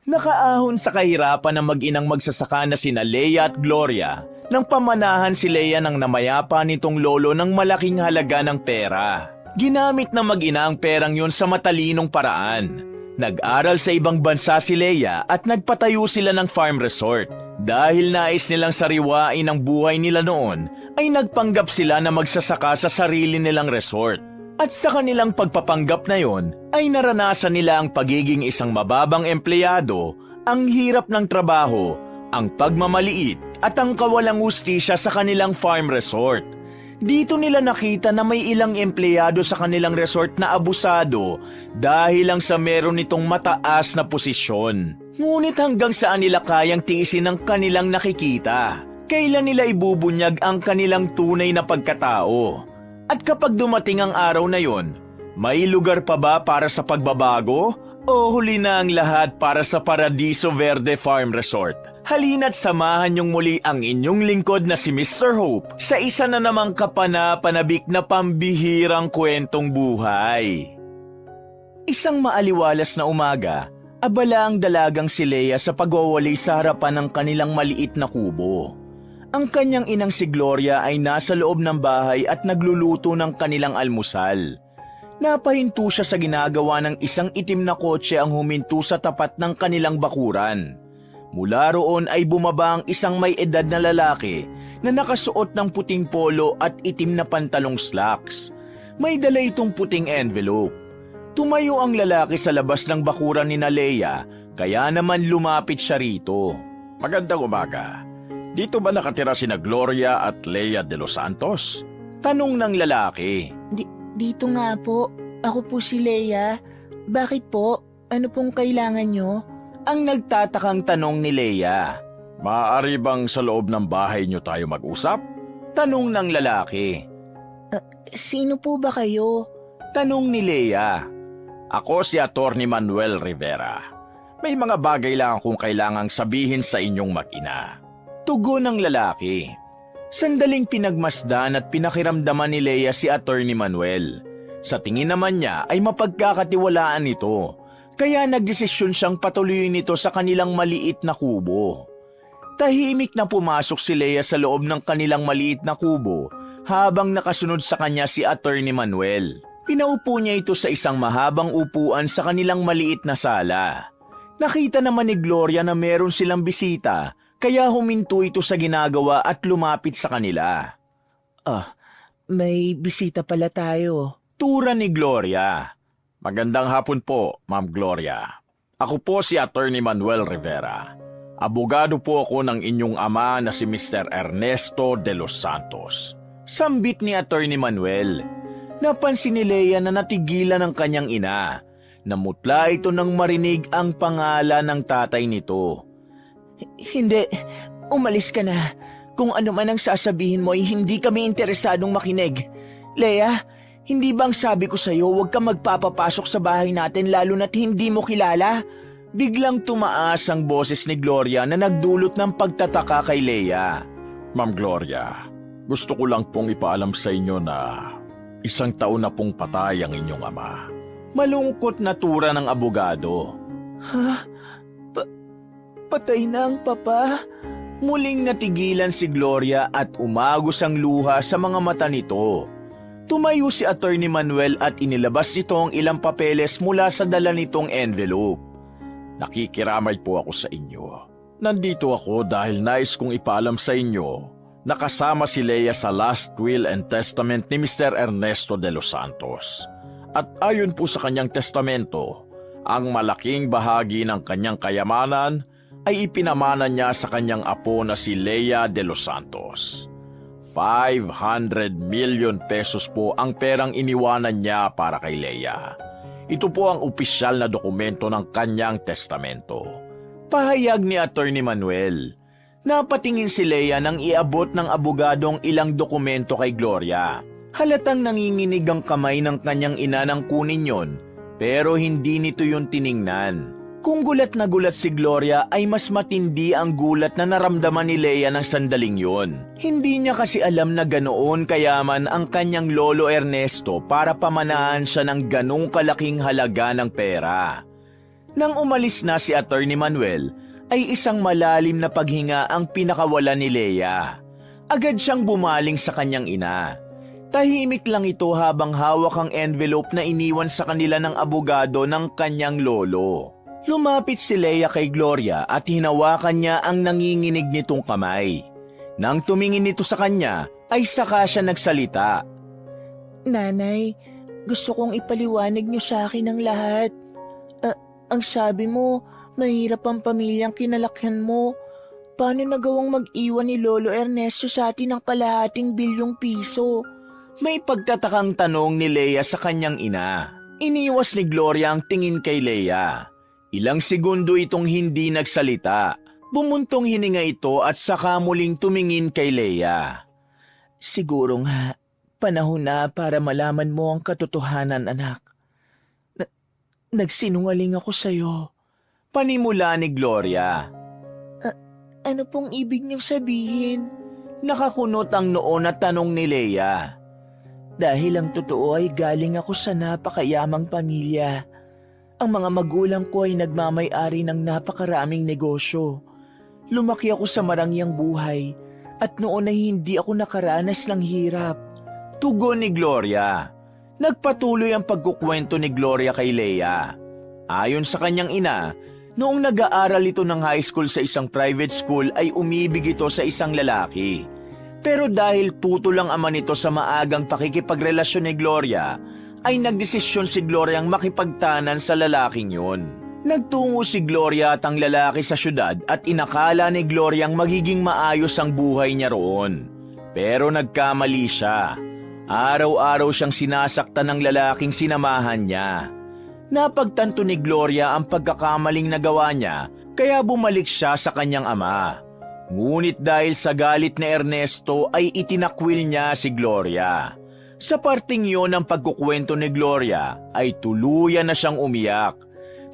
Nakaahon sa kahirapan ng mag-inang magsasaka na sina Leia at Gloria nang pamanahan si Leia ng namayapa nitong lolo ng malaking halaga ng pera. Ginamit ng mag-ina ang perang yun sa matalinong paraan. Nag-aral sa ibang bansa si Leia at nagpatayo sila ng farm resort. Dahil nais nilang sariwain ang buhay nila noon, ay nagpanggap sila na magsasaka sa sarili nilang resort. At sa kanilang pagpapanggap na yon, ay naranasan nila ang pagiging isang mababang empleyado, ang hirap ng trabaho, ang pagmamaliit at ang kawalang hustisya sa kanilang farm resort. Dito nila nakita na may ilang empleyado sa kanilang resort na abusado dahil lang sa meron nitong mataas na posisyon. Ngunit hanggang saan nila kayang tiisin ang kanilang nakikita? Kailan nila ibubunyag ang kanilang tunay na pagkatao? At kapag dumating ang araw na yon, may lugar pa ba para sa pagbabago? O huli na ang lahat para sa Paradiso Verde Farm Resort? Halina't samahan niyong muli ang inyong lingkod na si Mr. Hope sa isa na namang kapana-panabik na pambihirang kwentong buhay. Isang maaliwalas na umaga, abala ang dalagang si Leia sa pagwawali sa harapan ng kanilang maliit na kubo. Ang kanyang inang si Gloria ay nasa loob ng bahay at nagluluto ng kanilang almusal. Napahinto siya sa ginagawa ng isang itim na kotse ang huminto sa tapat ng kanilang bakuran. Mula roon ay bumaba ang isang may edad na lalaki na nakasuot ng puting polo at itim na pantalong slacks. May dala itong puting envelope. Tumayo ang lalaki sa labas ng bakuran ni Leia, kaya naman lumapit siya rito. Magandang umaga. Dito ba nakatira sina Gloria at Leia de los Santos? Tanong ng lalaki. Dito nga po. Ako po si Leia. Bakit po? Ano pong kailangan nyo? Ang nagtatakang tanong ni Leia. Maaari bang sa loob ng bahay niyo tayo mag-usap? Tanong ng lalaki. Sino po ba kayo? Tanong ni Leia. Ako si Atty. Manuel Rivera. May mga bagay lang akong kailangang sabihin sa inyong mag-ina. Tugon ng lalaki. Sandaling pinagmasdan at pinakiramdaman ni Leia si Atty. Manuel. Sa tingin naman niya ay mapagkakatiwalaan ito, kaya nagdesisyon siyang patuloyin ito sa kanilang maliit na kubo. Tahimik na pumasok si Leia sa loob ng kanilang maliit na kubo habang nakasunod sa kanya si Atty. Manuel. Pinaupo niya ito sa isang mahabang upuan sa kanilang maliit na sala. Nakita naman ni Gloria na meron silang bisita, kaya huminto ito sa ginagawa at lumapit sa kanila. May bisita pala tayo. Tura ni Gloria. Magandang hapon po, Ma'am Gloria. Ako po si Atty. Manuel Rivera. Abogado po ako ng inyong ama na si Mr. Ernesto de los Santos. Sambit ni Atty. Manuel. Napansin ni Leia na natigilan ng kanyang ina. Namutla ito nang marinig ang pangalan ng tatay nito. Hindi. Umalis ka na. Kung ano man ang sasabihin mo ay hindi kami interesadong makinig. Leia, hindi bang sabi ko sa'yo huwag ka magpapapasok sa bahay natin lalo na't hindi mo kilala? Biglang tumaas ang boses ni Gloria na nagdulot ng pagtataka kay Leia. Ma'am Gloria, gusto ko lang pong ipaalam sa inyo na 1 taon na pong patay ang inyong ama. Malungkot na tura ng abogado. Ha? Patay na ang papa? Muling natigilan si Gloria at umagos ang luha sa mga mata nito. Tumayo si Atty. Manuel at inilabas nito ang ilang papeles mula sa dala nitong envelope. Nakikiramay po ako sa inyo. Nandito ako dahil nais kong ipaalam sa inyo na kasama si Leia sa last will and testament ni Mr. Ernesto de los Santos. At ayon po sa kanyang testamento, ang malaking bahagi ng kanyang kayamanan ay ipinamana niya sa kanyang apo na si Leia de los Santos. 500 million pesos po ang perang iniwanan niya para kay Leia. Ito po ang opisyal na dokumento ng kanyang testamento. Pahayag ni Atty. Manuel. Napatingin si Leia nang iabot ng abogadong ilang dokumento kay Gloria. Halatang nanginginig ang kamay ng kanyang ina nang kunin yon, pero hindi nito yun tiningnan. Kung gulat na gulat si Gloria ay mas matindi ang gulat na naramdaman ni Leia ng sandaling yon. Hindi niya kasi alam na ganoon kayaman ang kanyang lolo Ernesto para pamanahan siya ng ganong kalaking halaga ng pera. Nang umalis na si Attorney Manuel, ay isang malalim na paghinga ang pinakawala ni Leia. Agad siyang bumaling sa kanyang ina. Tahimik lang ito habang hawak ang envelope na iniwan sa kanila ng abogado ng kanyang lolo. Lumapit si Leia kay Gloria at hinawakan niya ang nanginginig nitong kamay. Nang tumingin nito sa kanya, ay saka siya nagsalita. Nanay, gusto kong ipaliwanag niyo sa akin ang lahat. Ang sabi mo, mahirap ang pamilyang kinalakhan mo. Paano nagawang mag-iwan ni Lolo Ernesto sa atin ng kalahating bilyong piso? May pagtatakang tanong ni Leia sa kanyang ina. Iniwas ni Gloria ang tingin kay Leia. Ilang segundo itong hindi nagsalita. Bumuntong hininga ito at saka muling tumingin kay Leia. Siguro nga, panahon na para malaman mo ang katotohanan, anak. Nagsinungaling ako sa'yo. Panimula ni Gloria. Ano pong ibig niyong sabihin? Nakakunot ang noon at tanong ni Leia. Dahil ang totoo ay galing ako sa napakayamang pamilya. Ang mga magulang ko ay nagmamay-ari ng napakaraming negosyo. Lumaki ako sa marangyang buhay at noon ay hindi ako nakaranas ng hirap. Tugon ni Gloria. Nagpatuloy ang pagkukwento ni Gloria kay Leia. Ayon sa kanyang ina, noong nag-aaral ito ng high school sa isang private school ay umibig ito sa isang lalaki. Pero dahil tutol ang ama nito sa maagang pakikipagrelasyon ni Gloria, ay nagdesisyon si Gloria ang makipagtanan sa lalaking yun. Nagtungo si Gloria at ang lalaki sa syudad at inakala ni Gloria ang magiging maayos ang buhay niya roon. Pero nagkamali siya. Araw-araw siyang sinasaktan ng lalaking sinamahan niya. Napagtanto ni Gloria ang pagkakamaling nagawa niya, kaya bumalik siya sa kanyang ama. Ngunit dahil sa galit ni Ernesto ay itinakwil niya si Gloria. Sa parting yon ng pagkukwento ni Gloria ay tuluyan na siyang umiyak.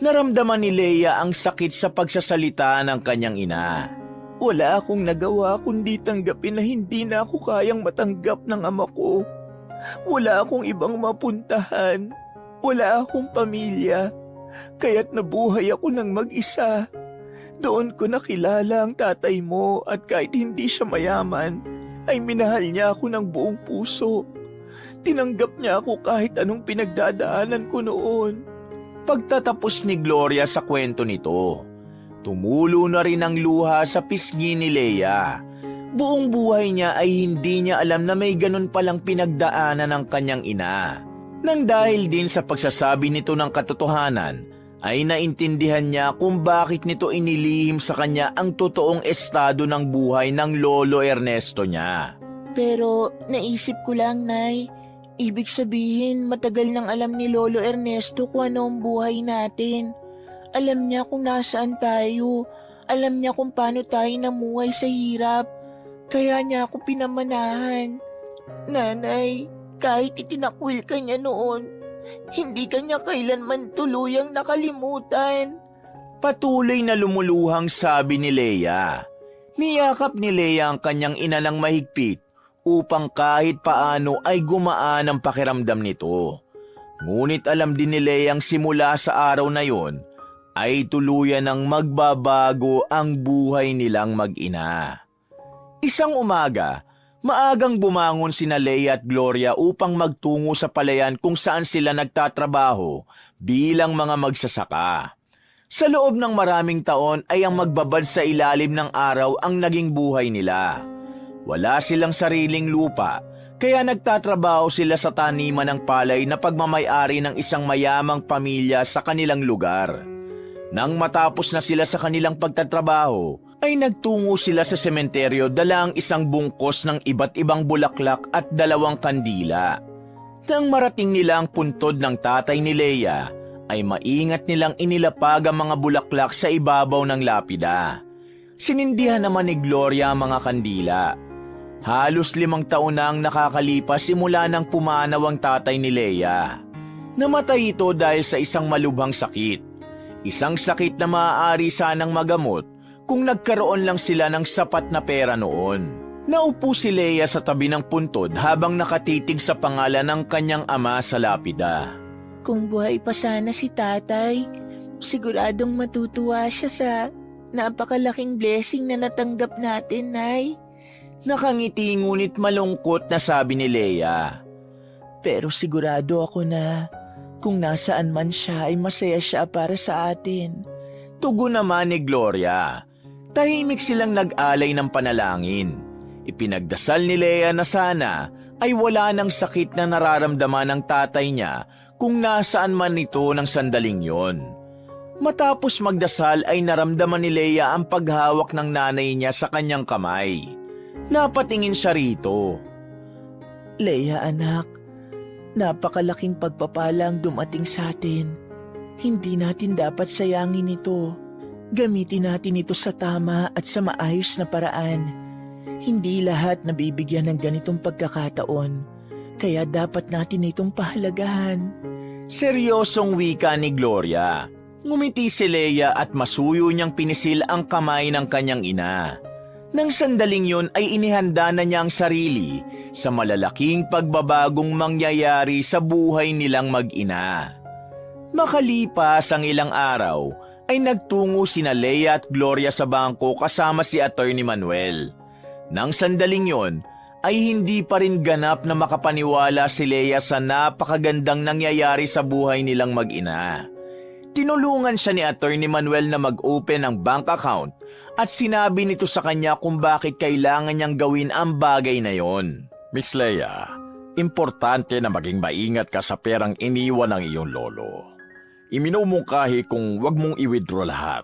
Naramdaman ni Leia ang sakit sa pagsasalita ng kanyang ina. Wala akong nagawa kundi tanggapin na hindi na ako kayang matanggap ng ama ko. Wala akong ibang mapuntahan. Wala akong pamilya. Kaya't nabuhay ako ng mag-isa. Doon ko nakilala ang tatay mo at kahit hindi siya mayaman, ay minahal niya ako ng buong puso. Tinanggap niya ako kahit anong pinagdadaanan ko noon. Pagtatapos ni Gloria sa kwento nito, tumulo na rin ang luha sa pisngi ni Leia. Buong buhay niya ay hindi niya alam na may ganun palang pinagdaanan ng kanyang ina. Nang dahil din sa pagsasabi nito ng katotohanan, ay naintindihan niya kung bakit nito inilihim sa kanya ang totoong estado ng buhay ng Lolo Ernesto niya. Pero naisip ko lang, Nay, ibig sabihin matagal nang alam ni Lolo Ernesto kung ano ang buhay natin. Alam niya kung nasaan tayo, alam niya kung paano tayo namuhay sa hirap. Kaya niya ako pinamanahan. Nanay, kahit itinakwil ka niya noon, hindi ka niya kailanman tuluyang nakalimutan. Patuloy na lumuluhang sabi ni Leia. Niyakap ni Leia ang kanyang ina ng mahigpit upang kahit paano ay gumaan ang pakiramdam nito. Ngunit alam din ni Leia ang simula sa araw na yon ay tuluyan ng magbabago ang buhay nilang mag-ina. Isang umaga, maagang bumangon sina Leia at Gloria upang magtungo sa palayan kung saan sila nagtatrabaho bilang mga magsasaka. Sa loob ng maraming taon ay ang magbabad sa ilalim ng araw ang naging buhay nila. Wala silang sariling lupa, kaya nagtatrabaho sila sa taniman ng palay na pagmamay-ari ng isang mayamang pamilya sa kanilang lugar. Nang matapos na sila sa kanilang pagtatrabaho, ay nagtungo sila sa sementeryo dala ang isang bungkos ng iba't ibang bulaklak at 2 kandila. Nang marating nila ang puntod ng tatay ni Leia, ay maingat nilang inilapag ang mga bulaklak sa ibabaw ng lapida. Sinindihan naman ni Gloria ang mga kandila. Halos 5 taon na ang nakakalipas simula nang pumanaw ang tatay ni Leia. Namatay ito dahil sa isang malubhang sakit. Isang sakit na maaari sanang magamot kung nagkaroon lang sila ng sapat na pera noon. Naupo si Leia sa tabi ng puntod habang nakatitig sa pangalan ng kanyang ama sa lapida. Kung buhay pa sana si tatay, Siguradong matutuwa siya sa napakalaking blessing na natanggap natin, Nay. Nakangiti ngunit malungkot na sabi ni Leia. Pero sigurado ako na kung nasaan man siya ay masaya siya para sa atin. Tugon naman ni Gloria. Tahimik silang nag-alay ng panalangin. Ipinagdasal ni Leia na sana ay wala ng sakit na nararamdaman ng tatay niya kung nasaan man ito ng sandaling yon. Matapos magdasal ay naramdaman ni Leia ang paghawak ng nanay niya sa kanyang kamay. Napatingin siya rito. Leia anak, napakalaking pagpapala ang dumating sa atin. Hindi natin dapat sayangin ito. Gamitin natin ito sa tama at sa maayos na paraan. Hindi lahat nabibigyan ng ganitong pagkakataon, kaya dapat natin itong pahalagahan. Seryosong wika ni Gloria. Ngumiti si Leia at masuyo niyang pinisil ang kamay ng kanyang ina. Nang sandaling yun ay inihanda na niya ang sarili sa malalaking pagbabagong mangyayari sa buhay nilang mag-ina. Makalipas ang ilang araw, ay nagtungo sina Leia at Gloria sa bangko kasama si Attorney Manuel. Nang sandaling yon, ay hindi pa rin ganap na makapaniwala si Leia sa napakagandang nangyayari sa buhay nilang mag-ina. Tinulungan siya ni Attorney Manuel na mag-open ng bank account at sinabi nito sa kanya kung bakit kailangan niyang gawin ang bagay na yon. Miss Leia, importante na maging maingat ka sa perang iniwan ng iyong lolo. Iminumungkahi kung wag mong i-withdraw lahat.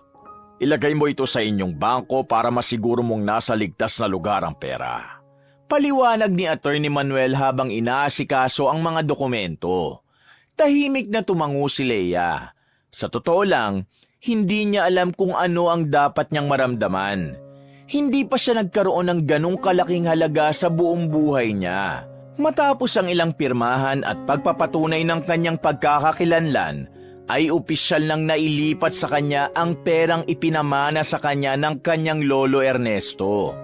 Ilagay mo ito sa inyong bangko para masiguro mong nasa ligtas na lugar ang pera. Paliwanag ni Attorney Manuel habang inaasikaso ang mga dokumento. Tahimik na tumango si Leia. Sa totoo lang, hindi niya alam kung ano ang dapat niyang maramdaman. Hindi pa siya nagkaroon ng ganong kalaking halaga sa buong buhay niya. Matapos ang ilang pirmahan at pagpapatunay ng kanyang pagkakakilanlan, ay opisyal nang nailipat sa kanya ang perang ipinamana sa kanya ng kanyang lolo Ernesto.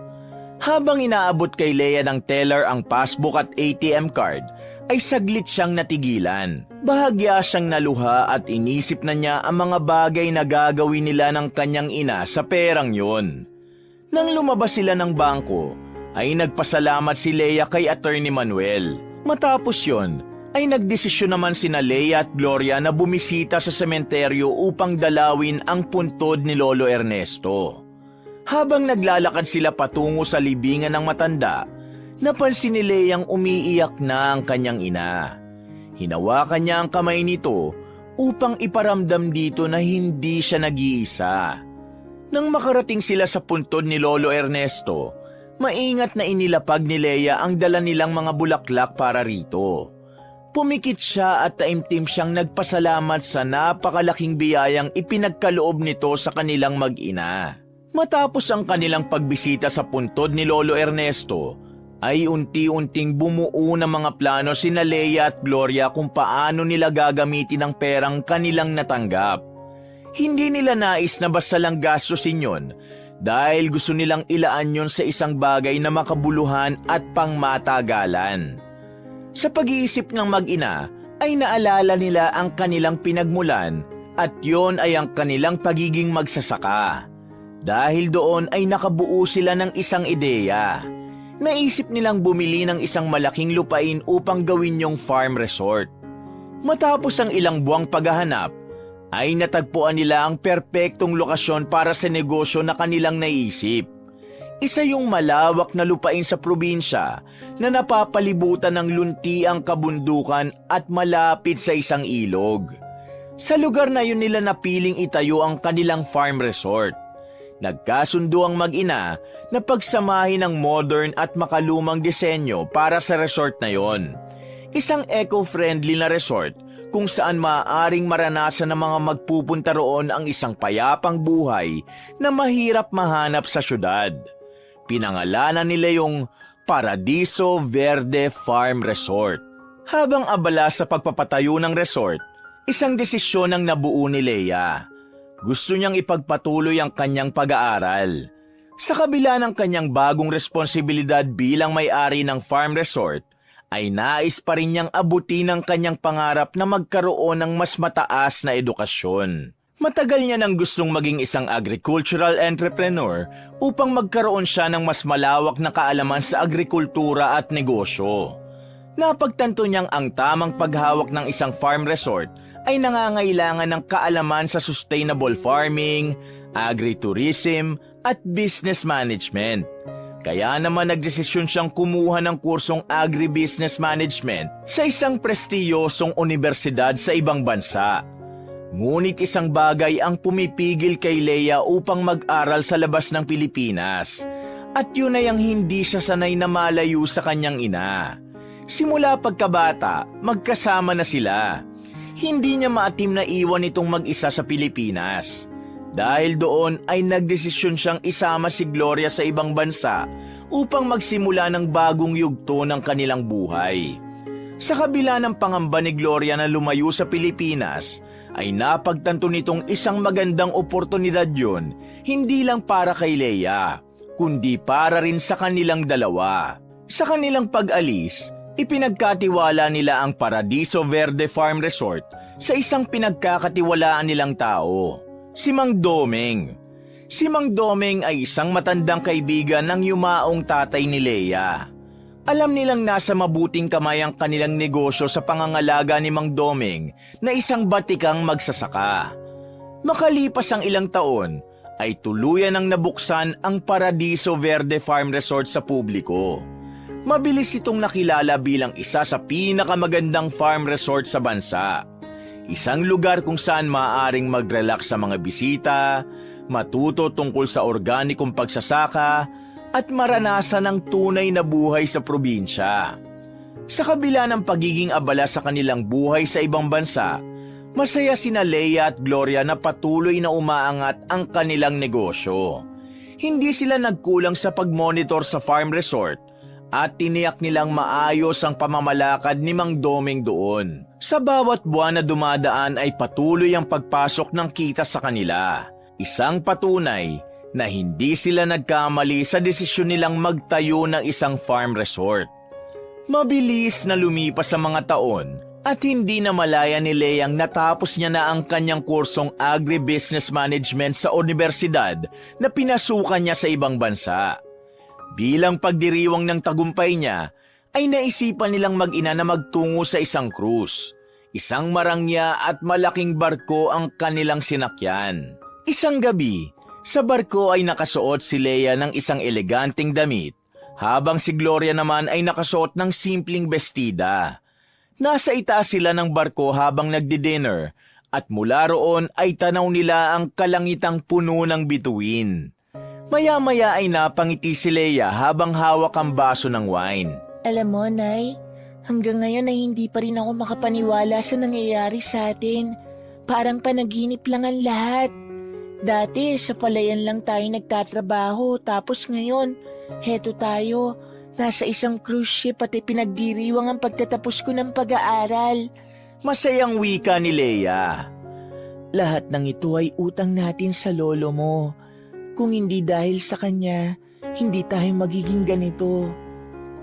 Habang inaabot kay Leia ng teller ang passbook at ATM card, ay saglit siyang natigilan. Bahagya siyang naluha at inisip na niya ang mga bagay na gagawin nila ng kanyang ina sa perang yon. Nang lumabas sila ng bangko, ay nagpasalamat si Leia kay Attorney Manuel. Matapos yon, ay nagdesisyon naman sina Leia at Gloria na bumisita sa sementeryo upang dalawin ang puntod ni Lolo Ernesto. Habang naglalakad sila patungo sa libingan ng matanda, napansin ni Leiang umiiyak na ang kanyang ina. Hinawakan niya ang kamay nito upang iparamdam dito na hindi siya nag-iisa. Nang makarating sila sa puntod ni Lolo Ernesto, maingat na inilapag ni Leia ang dala nilang mga bulaklak para rito. Pumikit siya at taimtim siyang nagpasalamat sa napakalaking biyayang ipinagkaloob nito sa kanilang mag-ina. Matapos ang kanilang pagbisita sa puntod ni Lolo Ernesto, ay unti-unting bumuo ng mga plano sina Leia at Gloria kung paano nila gagamitin ang perang kanilang natanggap. Hindi nila nais na basta lang gastusin yun dahil gusto nilang ilaan yun sa isang bagay na makabuluhan at pangmatagalan. Sa pag-iisip ng mag-ina ay naalala nila ang kanilang pinagmulan at yon ay ang kanilang pagiging magsasaka. Dahil doon ay nakabuo sila ng isang ideya. Naisip nilang bumili ng isang malaking lupain upang gawin yung farm resort. Matapos ang ilang buwang paghahanap, ay natagpuan nila ang perpektong lokasyon para sa negosyo na kanilang naisip. Isa yung malawak na lupain sa probinsya na napapalibutan ng luntiang kabundukan at malapit sa isang ilog. Sa lugar na yun nila napiling itayo ang kanilang farm resort. Nagkasundo ang mag-ina na pagsamahin ng modern at makalumang disenyo para sa resort na yon. Isang eco-friendly na resort kung saan maaaring maranasan ng mga magpupunta roon ang isang payapang buhay na mahirap mahanap sa syudad. Pinangalanan nila yung Paradiso Verde Farm Resort. Habang abala sa pagpapatayo ng resort, isang desisyon ang nabuo ni Leia. Gusto niyang ipagpatuloy ang kanyang pag-aaral. Sa kabila ng kanyang bagong responsibilidad bilang may-ari ng farm resort, ay nais pa rin niyang abutin ang kanyang pangarap na magkaroon ng mas mataas na edukasyon. Matagal niya nang gustong maging isang agricultural entrepreneur upang magkaroon siya ng mas malawak na kaalaman sa agrikultura at negosyo. Napagtanto niyang ang tamang paghawak ng isang farm resort ay nangangailangan ng kaalaman sa sustainable farming, agritourism at business management. Kaya naman nagdesisyon siyang kumuha ng kursong agribusiness management sa isang prestiyosong universidad sa ibang bansa. Ngunit isang bagay ang pumipigil kay Leia upang mag-aral sa labas ng Pilipinas. At yun ay ang hindi siya sanay na malayo sa kanyang ina. Simula pagkabata, magkasama na sila. Hindi niya maatim na iwan itong mag-isa sa Pilipinas. Dahil doon ay nagdesisyon siyang isama si Gloria sa ibang bansa upang magsimula ng bagong yugto ng kanilang buhay. Sa kabila ng pangamba ni Gloria na lumayo sa Pilipinas, ay napagtanto nitong isang magandang oportunidad yun, hindi lang para kay Leia, kundi para rin sa kanilang dalawa. Sa kanilang pag-alis, ipinagkatiwala nila ang Paradiso Verde Farm Resort sa isang pinagkakatiwalaan nilang tao, si Mang Domeng. Si Mang Domeng ay isang matandang kaibigan ng yumaong tatay ni Leia. Alam nilang nasa mabuting kamay ang kanilang negosyo sa pangangalaga ni Mang Domeng na isang batikang magsasaka. Makalipas ang ilang taon, ay tuluyan nang nabuksan ang Paradiso Verde Farm Resort sa publiko. Mabilis itong nakilala bilang isa sa pinakamagandang farm resort sa bansa. Isang lugar kung saan maaaring mag-relax sa mga bisita, matuto tungkol sa organikong pagsasaka, at maranasan ang tunay na buhay sa probinsya. Sa kabila ng pagiging abala sa kanilang buhay sa ibang bansa, masaya sina Leia at Gloria na patuloy na umaangat ang kanilang negosyo. Hindi sila nagkulang sa pag-monitor sa farm resort at tiniyak nilang maayos ang pamamalakad ni Mang Domeng doon. Sa bawat buwan na dumadaan ay patuloy ang pagpasok ng kita sa kanila. Isang patunay na hindi sila nagkamali sa desisyon nilang magtayo ng isang farm resort. Mabilis na lumipas ang mga taon at hindi na malaya ni Leang natapos niya na ang kanyang kursong agribusiness management sa universidad na pinasukan niya sa ibang bansa. Bilang pagdiriwang ng tagumpay niya, ay naisipan nilang mag-ina na magtungo sa isang cruise. Isang marangya at malaking barko ang kanilang sinakyan. Isang gabi, sa barko ay nakasuot si Leia ng isang eleganteng damit, habang si Gloria naman ay nakasuot ng simpleng bestida. Nasa itaas sila ng barko habang nagdi-dinner, at mula roon ay tanaw nila ang kalangitang puno ng bituin. Maya-maya ay napangiti si Leia habang hawak ang baso ng wine. Alam mo, Nay, hanggang ngayon ay hindi pa rin ako makapaniwala sa nangyayari sa atin. Parang panaginip lang ang lahat. Dati, sa palayan lang tayo nagtatrabaho, tapos ngayon, heto tayo, nasa isang cruise ship at pinagdiriwang ang pagtatapos ko ng pag-aaral. Masayang wika ni Leia. Lahat ng ito ay utang natin sa lolo mo. Kung hindi dahil sa kanya, hindi tayo magiging ganito.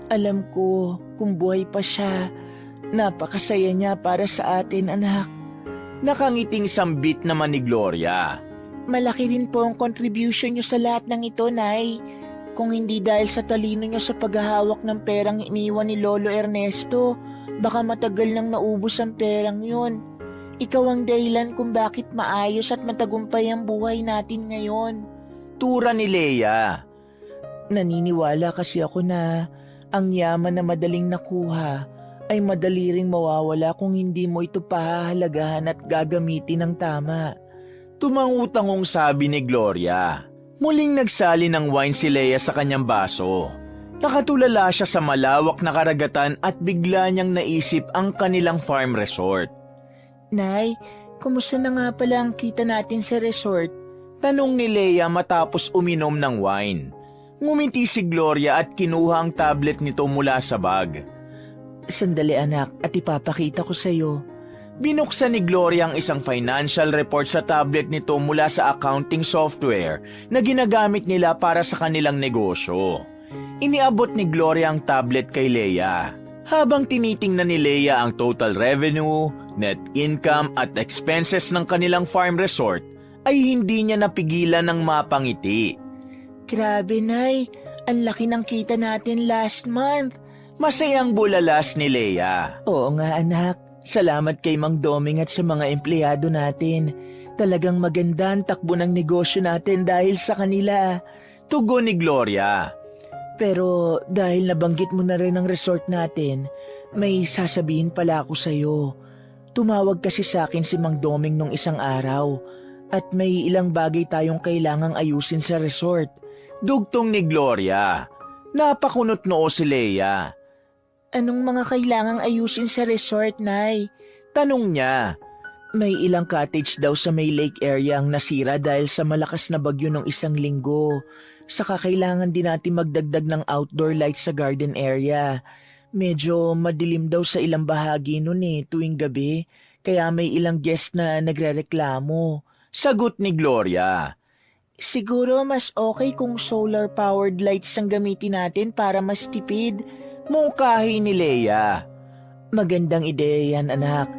Alam ko, kung buhay pa siya, napakasaya niya para sa atin, anak. Nakangiting sambit naman ni Gloria. Malaki rin po ang contribution niyo sa lahat ng ito, Nay. Kung hindi dahil sa talino niyo sa paghahawak ng perang iniwan ni Lolo Ernesto, baka matagal nang naubos ang perang yun. Ikaw ang dahilan kung bakit maayos at matagumpay ang buhay natin ngayon. Tura ni Leia. Naniniwala kasi ako na ang yaman na madaling nakuha ay madali ring mawawala kung hindi mo ito pahahalagahan at gagamitin ng tama. Tumangutangong sabi ni Gloria. Muling nagsali ng wine si Leia sa kanyang baso. Nakatulala siya sa malawak na karagatan at bigla niyang naisip ang kanilang farm resort. Nay, kumusta na nga pala ang kita natin sa resort? Tanong ni Leia matapos uminom ng wine. Ngumiti si Gloria at kinuha ang tablet nito mula sa bag. Sandali anak at ipapakita ko sa iyo. Binuksan ni Gloria ang isang financial report sa tablet nito mula sa accounting software na ginagamit nila para sa kanilang negosyo. Iniabot ni Gloria ang tablet kay Leia. Habang tinitingnan ni Leia ang total revenue, net income at expenses ng kanilang farm resort, ay hindi niya napigilan ng mapangiti. Grabe, Nay. Ang laki ng kita natin last month. Masayang bulalas ni Leia. Oo nga, anak. Salamat kay Mang Doming at sa mga empleyado natin. Talagang maganda ang takbo ng negosyo natin dahil sa kanila. Tugon ni Gloria. Pero dahil nabanggit mo na rin ang resort natin, may sasabihin pala ako sa'yo. Tumawag kasi sa akin si Mang Doming nung isang araw at may ilang bagay tayong kailangang ayusin sa resort. Dugtong ni Gloria. Napakunot noo si Leia. Anong mga kailangang ayusin sa resort, Nay? Tanong niya. May ilang cottage daw sa may lake area ang nasira dahil sa malakas na bagyo ng isang linggo. Saka kailangan din natin magdagdag ng outdoor lights sa garden area. Medyo madilim daw sa ilang bahagi nun tuwing gabi, kaya may ilang guest na nagrereklamo. Sagot ni Gloria. Siguro mas okay kung solar-powered lights ang gamitin natin para mas tipid. Mungkahi ni Leia. Magandang ideya yan, anak.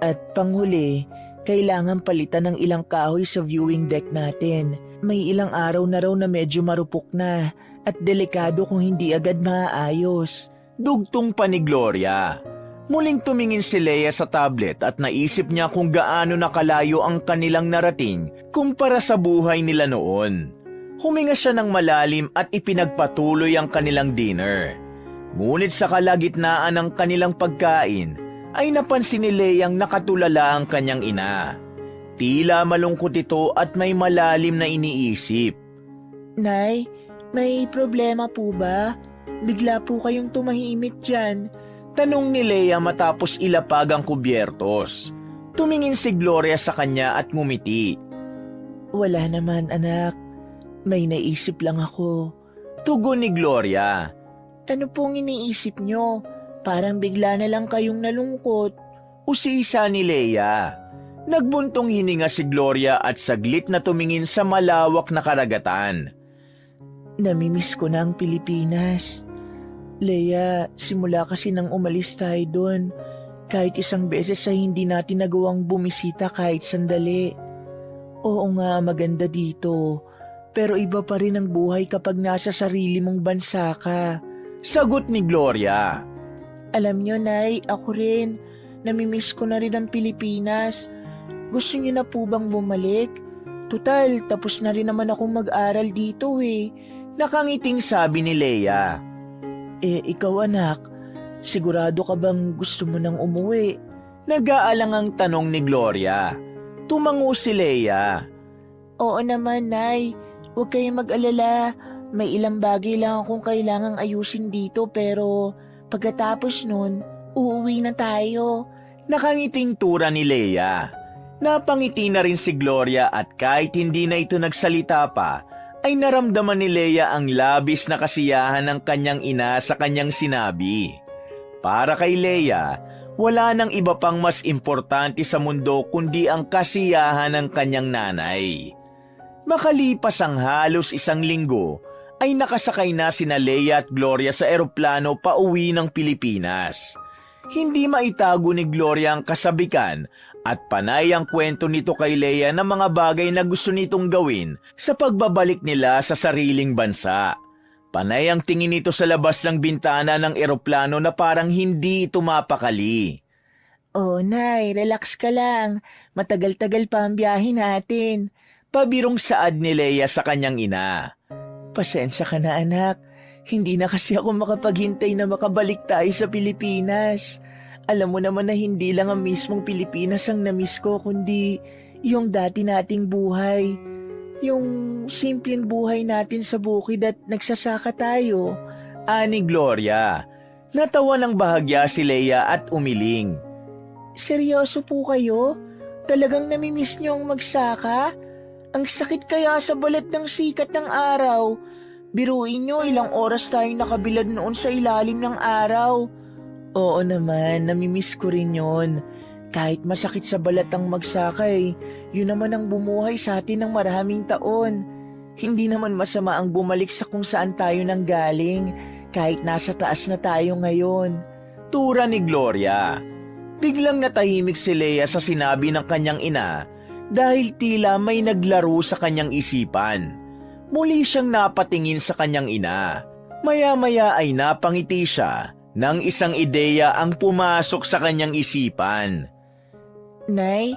At panghuli, kailangan palitan ng ilang kahoy sa viewing deck natin. May ilang araw na raw na medyo marupok na at delikado kung hindi agad maaayos. Dugtong pa ni Gloria. Muling tumingin si Leia sa tablet at naisip niya kung gaano nakalayo ang kanilang narating kumpara sa buhay nila noon. Huminga siya ng malalim at ipinagpatuloy ang kanilang dinner. Ngunit sa kalagitnaan ng kanilang pagkain, ay napansin ni Leia nakatulala ang kanyang ina. Tila malungkot ito at may malalim na iniisip. Nay, may problema po ba? Bigla po kayong tumahimik dyan. Tanong ni Leia matapos ilapag ang kubyertos. Tumingin si Gloria sa kanya at ngumiti. Wala naman, anak. May naisip lang ako. Tugon ni Gloria. Ano pong iniisip nyo? Parang bigla na lang kayong nalungkot. Usisa ni Leia. Nagbuntong hininga si Gloria at saglit na tumingin sa malawak na karagatan. Namimiss ko na ang Pilipinas. Leia, simula kasi nang umalis tayo doon, kahit isang beses ay hindi natin nagawang bumisita kahit sandali. Oo nga, maganda dito. Pero iba pa rin ang buhay kapag nasa sarili mong bansa ka. Sagot ni Gloria. Alam nyo, Nay, ako rin. Namimiss ko na rin ang Pilipinas. Gusto niyo na po bang bumalik? Tutal, tapos na rin naman akong mag-aral dito Nakangiting sabi ni Leia. Ikaw anak, sigurado ka bang gusto mo nang umuwi? Nag-aalangang tanong ni Gloria. Tumango si Leia. Oo naman, Nay. Huwag kayong mag-alala. May ilang bagay lang akong kailangang ayusin dito pero pagkatapos nun, uuwi na tayo. Nakangiting tura ni Leia. Napangiti na rin si Gloria at kahit hindi na ito nagsalita pa, ay naramdaman ni Leia ang labis na kasiyahan ng kanyang ina sa kanyang sinabi. Para kay Leia, wala nang iba pang mas importante sa mundo kundi ang kasiyahan ng kanyang nanay. Makalipas ang halos isang linggo, ay nakasakay na sina Leia at Gloria sa eroplano pauwi ng Pilipinas. Hindi maitago ni Gloria ang kasabikan at panay ang kwento nito kay Leia ng mga bagay na gusto nitong gawin sa pagbabalik nila sa sariling bansa. Panay ang tingin nito sa labas ng bintana ng eroplano na parang hindi ito mapakali. Oh, Nay, relax ka lang. Matagal-tagal pa ang biyahe natin. Pabirong saad ni Leia sa kanyang ina. Pasensya ka na, anak. Hindi na kasi ako makapaghintay na makabalik tayo sa Pilipinas. Alam mo naman na hindi lang ang mismong Pilipinas ang namiss ko, kundi yung dati nating buhay. Yung simpleng buhay natin sa bukid at nagsasaka tayo. Ani Gloria. Natawa ng bahagya si Leia at umiling. Seryoso po kayo? Talagang namimiss niyo ang magsaka? Ang sakit kaya sa balat ng sikat ng araw. Biruin niyo ilang oras tayong nakabilad noon sa ilalim ng araw. Oo naman, namimiss ko rin yun. Kahit masakit sa balat ang magsakay, yun naman ang bumuhay sa atin ng maraming taon. Hindi naman masama ang bumalik sa kung saan tayo nanggaling, kahit nasa taas na tayo ngayon. Tura ni Gloria. Biglang natahimik si Leia sa sinabi ng kanyang ina dahil tila may naglaro sa kanyang isipan. Muli siyang napatingin sa kanyang ina. Maya-maya ay napangiti siya nang isang ideya ang pumasok sa kanyang isipan. Nay,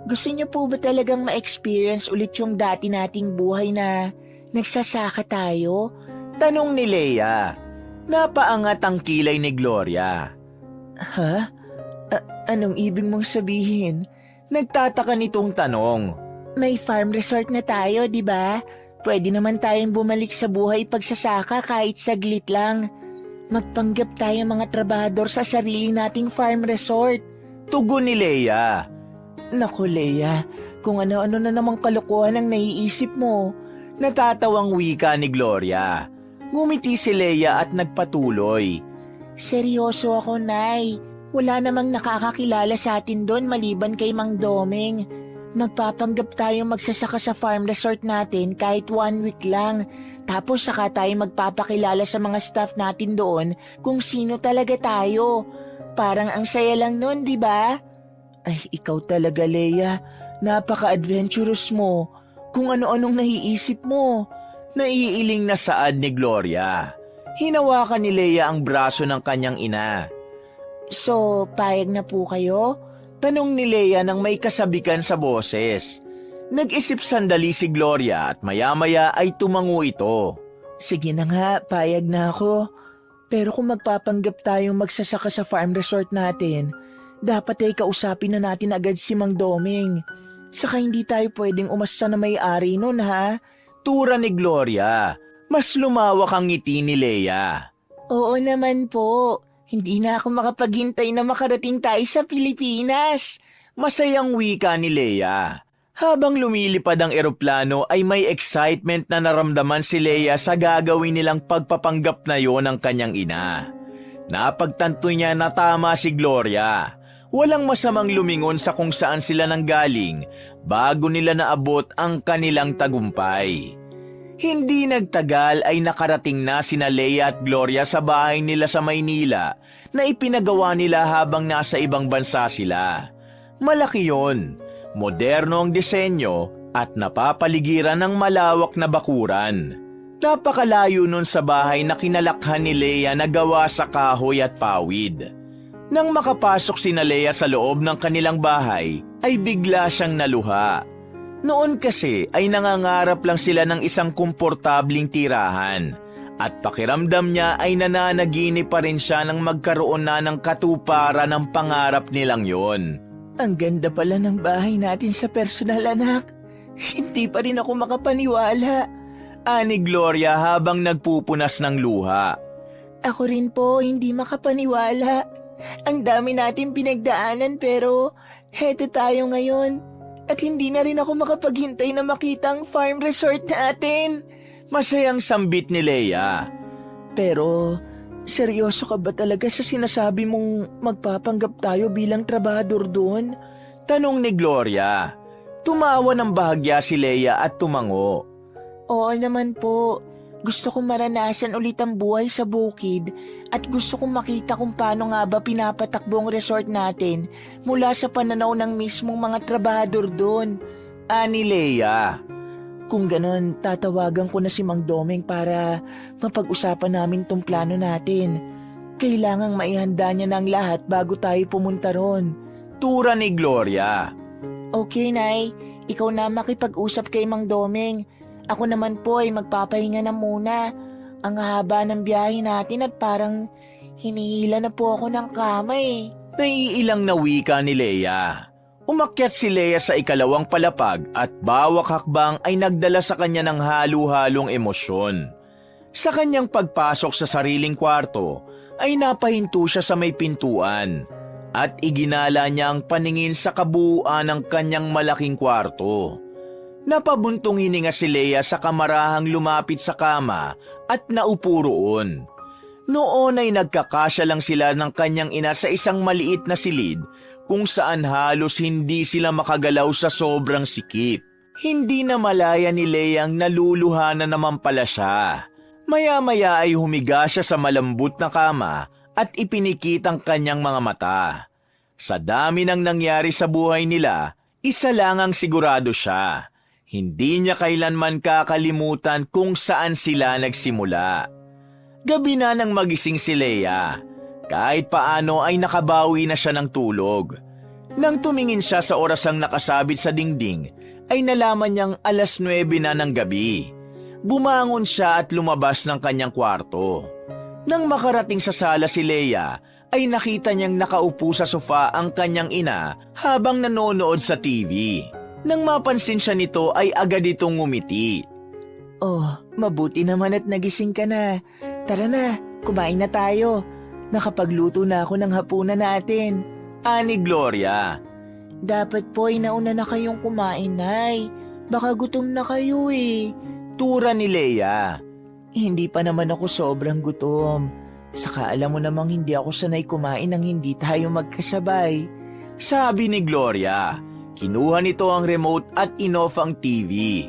gusto niyo po ba talagang ma-experience ulit yung dati nating buhay na nagsasaka tayo? Tanong ni Leia. Napaangat ang kilay ni Gloria. Ha? Anong ibig mong sabihin? Nagtataka nitong tanong. May farm resort na tayo, di ba? Pwede naman tayong bumalik sa buhay pagsasaka kahit saglit lang. Magpanggap tayo mga trabahador sa sarili nating farm resort. Tugon ni Leia. Naku, Leia, kung ano-ano na namang kalokohan ang naiisip mo. Natatawang wika ni Gloria. Ngumiti si Leia at nagpatuloy. Seryoso ako, Nay. Wala namang nakakakilala sa atin doon maliban kay Mang Doming. Magpapanggap tayong magsasaka sa farm resort natin kahit 1 week lang. Tapos saka tayo magpapakilala sa mga staff natin doon kung sino talaga tayo. Parang ang saya lang nun, di ba? Ay, ikaw talaga, Leia. Napaka-adventurous mo. Kung ano-anong naiisip mo. Naiiling na saad ni Gloria. Hinawakan ni Leia ang braso ng kanyang ina. So, payag na po kayo? Tanong ni Leia nang may kasabikan sa boses. Nag-isip sandali si Gloria at maya-maya ay tumango ito. Sige na nga, payag na ako. Pero kung magpapanggap tayong magsasaka sa farm resort natin, dapat ay kausapin na natin agad si Mang Doming. Saka hindi tayo pwedeng umasta na may-ari nun, ha? Tura ni Gloria. Mas lumawak ang ngiti ni Leia. Oo naman po. Hindi na ako makapaghintay na makarating tayo sa Pilipinas. Masayang wika ni Leia. Habang lumilipad ang eroplano ay may excitement na naramdaman si Leia sa gagawin nilang pagpapanggap na yon ng kanyang ina. Napagtanto niya na tama si Gloria. Walang masamang lumingon sa kung saan sila nanggaling bago nila naabot ang kanilang tagumpay. Hindi nagtagal ay nakarating na sina Leia at Gloria sa bahay nila sa Maynila na ipinagawa nila habang nasa ibang bansa sila. Malaki yon, moderno ang disenyo at napapaligiran ng malawak na bakuran. Napakalayo nun sa bahay na kinalakhan ni Leia na gawa sa kahoy at pawid. Nang makapasok sina Leia sa loob ng kanilang bahay, ay bigla siyang naluha. Noon kasi ay nangangarap lang sila ng isang komportabling tirahan at pakiramdam niya ay nananaginip pa rin siya nang magkaroon na ng katuparan ng pangarap nilang yon. Ang ganda pala ng bahay natin sa personal, anak. Hindi pa rin ako makapaniwala. Ani Gloria habang nagpupunas ng luha. Ako rin po hindi makapaniwala. Ang dami natin pinagdaanan pero heto tayo ngayon. At hindi na rin ako makapaghintay na makita ang farm resort natin. Masayang sambit ni Leia. Pero, seryoso ka ba talaga sa sinasabi mong magpapanggap tayo bilang trabahador doon? Tanong ni Gloria. Tumawa ng bahagya si Leia at tumango. Oo naman po. Gusto kong maranasan ulit ang buhay sa bukid at gusto kong makita kung paano nga ba pinapatakbo ang resort natin mula sa pananaw ng mismong mga trabahador doon. Ani Leia. Kung ganon, tatawagan ko na si Mang Doming para mapag-usapan namin tong plano natin. Kailangang maihanda niya ng lahat bago tayo pumunta ron. Tura ni Gloria. Okay, Nay. Ikaw na makipag-usap kay Mang Doming. Ako naman po ay magpapahinga na muna. Ang haba ng biyahe natin at parang hinihila na po ako ng kama eh. Naiilang na wika ni Leia. Umakyat si Leia sa ikalawang palapag at bawat hakbang ay nagdala sa kanya ng halo-halong emosyon. Sa kanyang pagpasok sa sariling kwarto ay napahinto siya sa may pintuan at iginala niya ang paningin sa kabuuan ng kanyang malaking kwarto. Napabuntong hininga si Leia sa kamarahang lumapit sa kama at naupo roon. Noon ay nagkakasya lang sila ng kanyang ina sa isang maliit na silid kung saan halos hindi sila makagalaw sa sobrang sikip. Hindi na malaya ni Leia ang naluluha na naman pala siya. Maya-maya ay humiga siya sa malambot na kama at ipinikit ang kanyang mga mata. Sa dami ng nangyari sa buhay nila, isa lang ang sigurado siya. Hindi niya kailanman kakalimutan kung saan sila nagsimula. Gabi na nang magising si Leia. Kahit paano ay nakabawi na siya ng tulog. Nang tumingin siya sa orasang nakasabit sa dingding, ay nalaman niyang 9:00 na ng gabi. Bumangon siya at lumabas ng kanyang kwarto. Nang makarating sa sala si Leia, ay nakita niyang nakaupo sa sofa ang kanyang ina habang nanonood sa TV. Nang mapansin siya nito ay agad itong ngumiti. Oh, mabuti naman at nagising ka na. Tara na, kumain na tayo. Nakapagluto na ako ng hapunan natin. Ani Gloria. Dapat po ay nauna na kayong kumain, Nay. Baka gutom na kayo eh. Tura ni Leia. Hindi pa naman ako sobrang gutom. Saka alam mo namang hindi ako sanay kumain nang hindi tayo magkasabay. Sabi ni Gloria. Kinuha nito ang remote at inoff ang TV.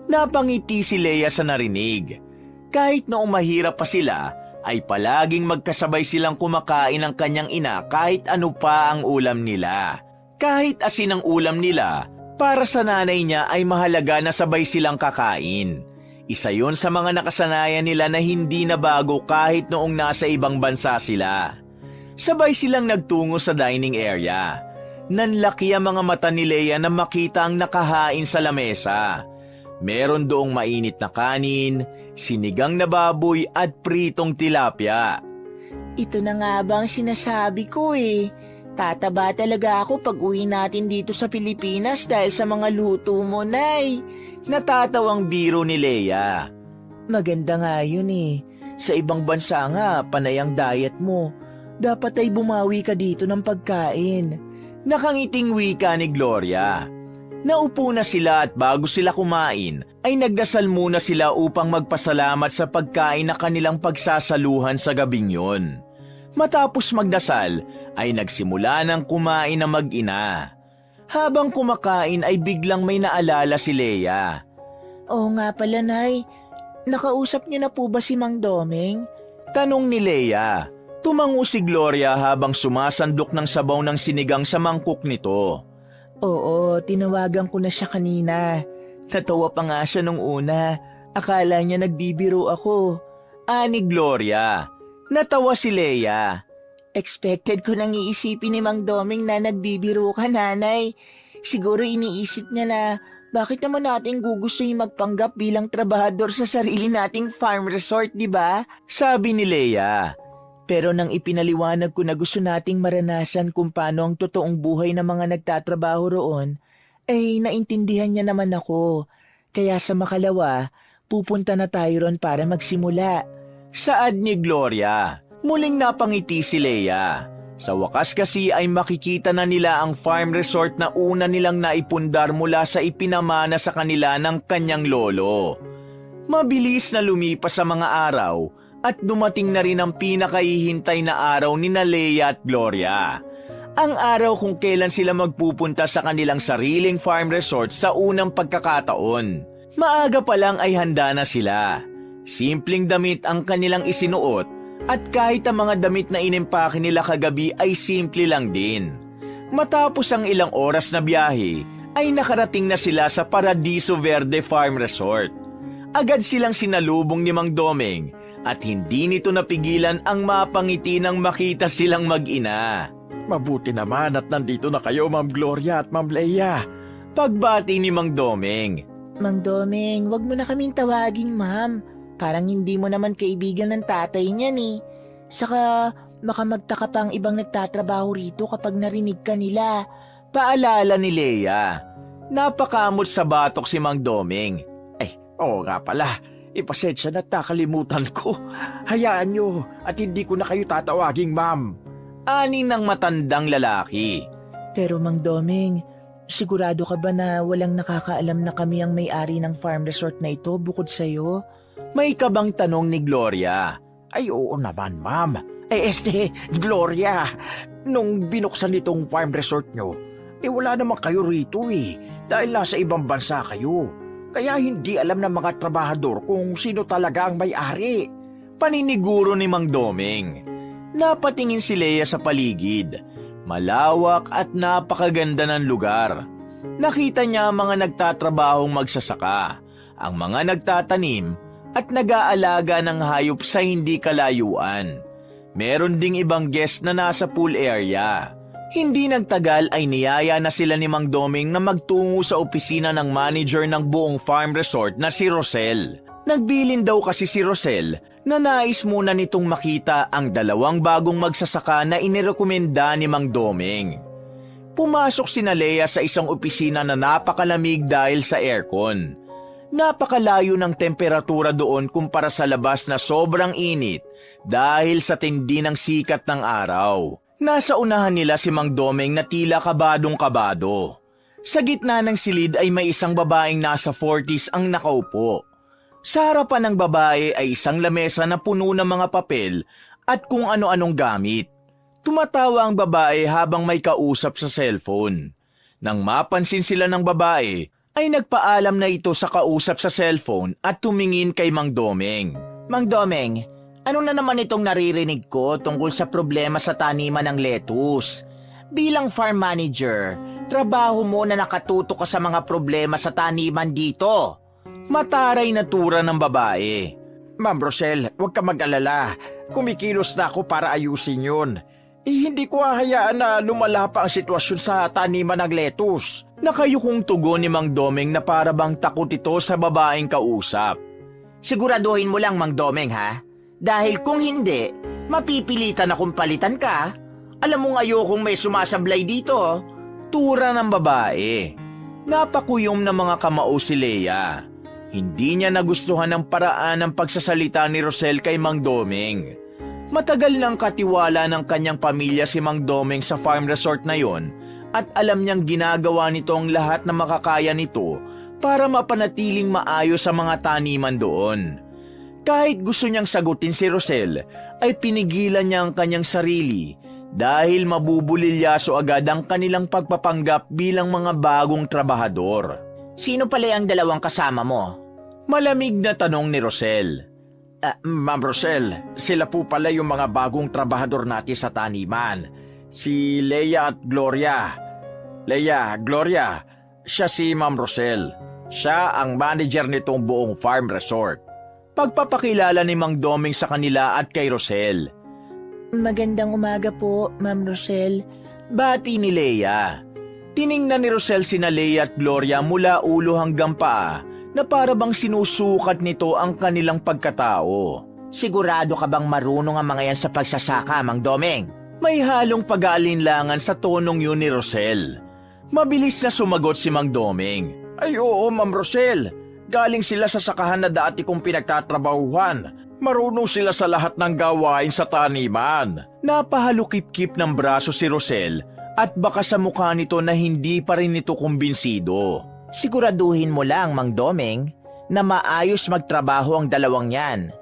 Napangiti si Leia sa narinig. Kahit noong mahirap pa sila, ay palaging magkasabay silang kumakain ng kanyang ina kahit ano pa ang ulam nila. Kahit asin ang ulam nila, para sa nanay niya ay mahalaga na sabay silang kakain. Isa yon sa mga nakasanayan nila na hindi na bago kahit noong nasa ibang bansa sila. Sabay silang nagtungo sa dining area. Nanlaki ang mga mata ni Leia na makita ang nakahain sa lamesa. Meron doong mainit na kanin, sinigang na baboy at pritong tilapia. Ito na nga ba ang sinasabi ko eh. Tataba talaga ako pag uwi natin dito sa Pilipinas dahil sa mga luto mo, Nay. Natatawang biro ni Leia. Maganda nga yun eh. Sa ibang bansa nga, panay ang diet mo. Dapat ay bumawi ka dito ng pagkain. Nakangiting wika ni Gloria. Naupo na sila at bago sila kumain, ay nagdasal muna sila upang magpasalamat sa pagkain na kanilang pagsasaluhan sa gabing yun. Matapos magdasal, ay nagsimula ng kumain na mag-ina. Habang kumakain ay biglang may naalala si Leia. Oo nga pala, Nay. Nakausap niyo na po ba si Mang Domeng? Tanong ni Leia. Tumango si Gloria habang sumasandok ng sabaw ng sinigang sa mangkok nito. Oo, tinawagan ko na siya kanina. Natawa pa nga siya nung una. Akala niya nagbibiro ako. Ani Gloria. Natawa si Leia. Expected ko nang iisipin ni Mang Domeng na nagbibiro ka, Nanay. Siguro iniisip niya na bakit naman natin gugustuhin magpanggap bilang trabahador sa sarili nating farm resort, di ba? Sabi ni Leia. Pero nang ipinaliwanag ko na gusto nating maranasan kung paano ang totoong buhay ng mga nagtatrabaho roon, ay naintindihan niya naman ako. Kaya sa makalawa, pupunta na tayo ron para magsimula. Saad ni Gloria. Muling napangiti si Leia. Sa wakas kasi ay makikita na nila ang farm resort na una nilang naipundar mula sa ipinamana sa kanila ng kanyang lolo. Mabilis na lumipas sa mga araw, at dumating na rin ang pinakahihintay na araw ni Leia at Gloria. Ang araw kung kailan sila magpupunta sa kanilang sariling farm resort sa unang pagkakataon. Maaga pa lang ay handa na sila. Simpleng damit ang kanilang isinuot at kahit ang mga damit na inimpake nila kagabi ay simple lang din. Matapos ang ilang oras na biyahe ay nakarating na sila sa Paradiso Verde Farm Resort. Agad silang sinalubong ni Mang Domeng at hindi nito napigilan ang mapangiti nang makita silang mag-ina. Mabuti naman at nandito na kayo, Ma'am Gloria at Ma'am Leia. Pagbati ni Mang Domeng. Mang Domeng, wag mo na kaming tawaging ma'am. Parang hindi mo naman kaibigan ng tatay niyan eh. Saka baka magtaka pa ang ibang nagtatrabaho rito kapag narinig ka nila. Paalala ni Leia. Napakamot sa batok si Mang Domeng. Ay, oo nga pala. Ipasensya na't nakalimutan ko. Hayaan nyo at hindi ko na kayo tatawaging ma'am. Ani ng matandang lalaki. Pero Mang Domeng, sigurado ka ba na walang nakakaalam na kami ang may-ari ng farm resort na ito bukod sa'yo? May kabang tanong ni Gloria. Ay oo naman ma'am. Gloria, nung binuksan itong farm resort nyo, wala naman kayo rito dahil nasa ibang bansa kayo. Kaya hindi alam ng mga trabahador kung sino talaga ang may-ari. Paniniguro ni Mang Domeng. Napatingin si Leia sa paligid. malawak at napakaganda ng lugar. Nakita niya ang mga nagtatrabahong magsasaka, ang mga nagtatanim at nag-aalaga ng hayop sa hindi kalayuan. Meron ding ibang guest na nasa pool area. Hindi nagtagal ay niyaya na sila ni Mang Doming na magtungo sa opisina ng manager ng buong farm resort na si Rosel. Nagbilin daw kasi si Rosel na nais muna nitong makita ang dalawang bagong magsasaka na inirekomenda ni Mang Doming. Pumasok sina Lea sa isang opisina na napakalamig dahil sa aircon. Napakalayo ng temperatura doon kumpara sa labas na sobrang init dahil sa tindi ng sikat ng araw. Nasa unahan nila si Mang Doming na tila kabadong-kabado. Sa gitna ng silid ay may isang babaeng nasa 40s ang nakaupo. Sa harapan ng babae ay isang lamesa na puno ng mga papel at kung ano-anong gamit. Tumatawa ang babae habang may kausap sa cellphone. Nang mapansin sila ng babae, ay nagpaalam na ito sa kausap sa cellphone at tumingin kay Mang Doming. Mang Doming, ano na naman itong naririnig ko tungkol sa problema sa taniman ng lettuce? Bilang farm manager, trabaho mo na nakatutok ka sa mga problema sa taniman dito. Mataray na tura ng babae. Ma'am Rosel, huwag ka mag-alala. Kumikilos na ako para ayusin yun. Hindi ko hahayaan na lumala pa ang sitwasyon sa taniman ng lettuce. Nakayukong tugon ni Mang Doming na para bang takot ito sa babaeng kausap. Siguraduhin mo lang, Mang Doming, ha? Dahil kung hindi, mapipilitan akong palitan ka. Alam mo ayokong may sumasablay dito. Tura ng babae. Napakuyom na mga kamao si Lea. Hindi niya nagustuhan ang paraan ng pagsasalita ni Rosel kay Mang Doming. Matagal nang katiwala ng kanyang pamilya si Mang Doming sa farm resort na yon at alam niyang ginagawa nito ang lahat na makakaya nito para mapanatiling maayos sa mga taniman doon. Kahit gusto niyang sagutin si Rosel, ay pinigilan niya ang kanyang sarili dahil mabubulilyaso agad ang kanilang pagpapanggap bilang mga bagong trabahador. Sino pala ang dalawang kasama mo? Malamig na tanong ni Rosel. Ma'am Rosel, sila po pala yung mga bagong trabahador natin sa taniman. Si Lea at Gloria. Lea, Gloria, siya si Ma'am Rosel. Siya ang manager nitong buong farm resort. Pagpapakilala ni Mang Doming sa kanila at kay Rosel. Magandang umaga po, Ma'am Rosel. Bati ni Lea. Tiningnan ni Rosel sina Lea at Gloria mula ulo hanggang paa na para bang sinusukat nito ang kanilang pagkatao. Sigurado ka bang marunong ang mga yan sa pagsasaka, Mang Doming? May halong pag-aalinlangan sa tonong yun ni Rosel. Mabilis na sumagot si Mang Doming. Ay oo, Ma'am Rosel. Galing sila sa sakahan na dati kong pinagtatrabahuhan. Marunong sila sa lahat ng gawain sa taniman. Napahalukip-kip ng braso si Rosel at baka sa mukha nito na hindi pa rin ito kumbinsido. Siguraduhin mo lang, Mang Doming, na maayos magtrabaho ang dalawang yan.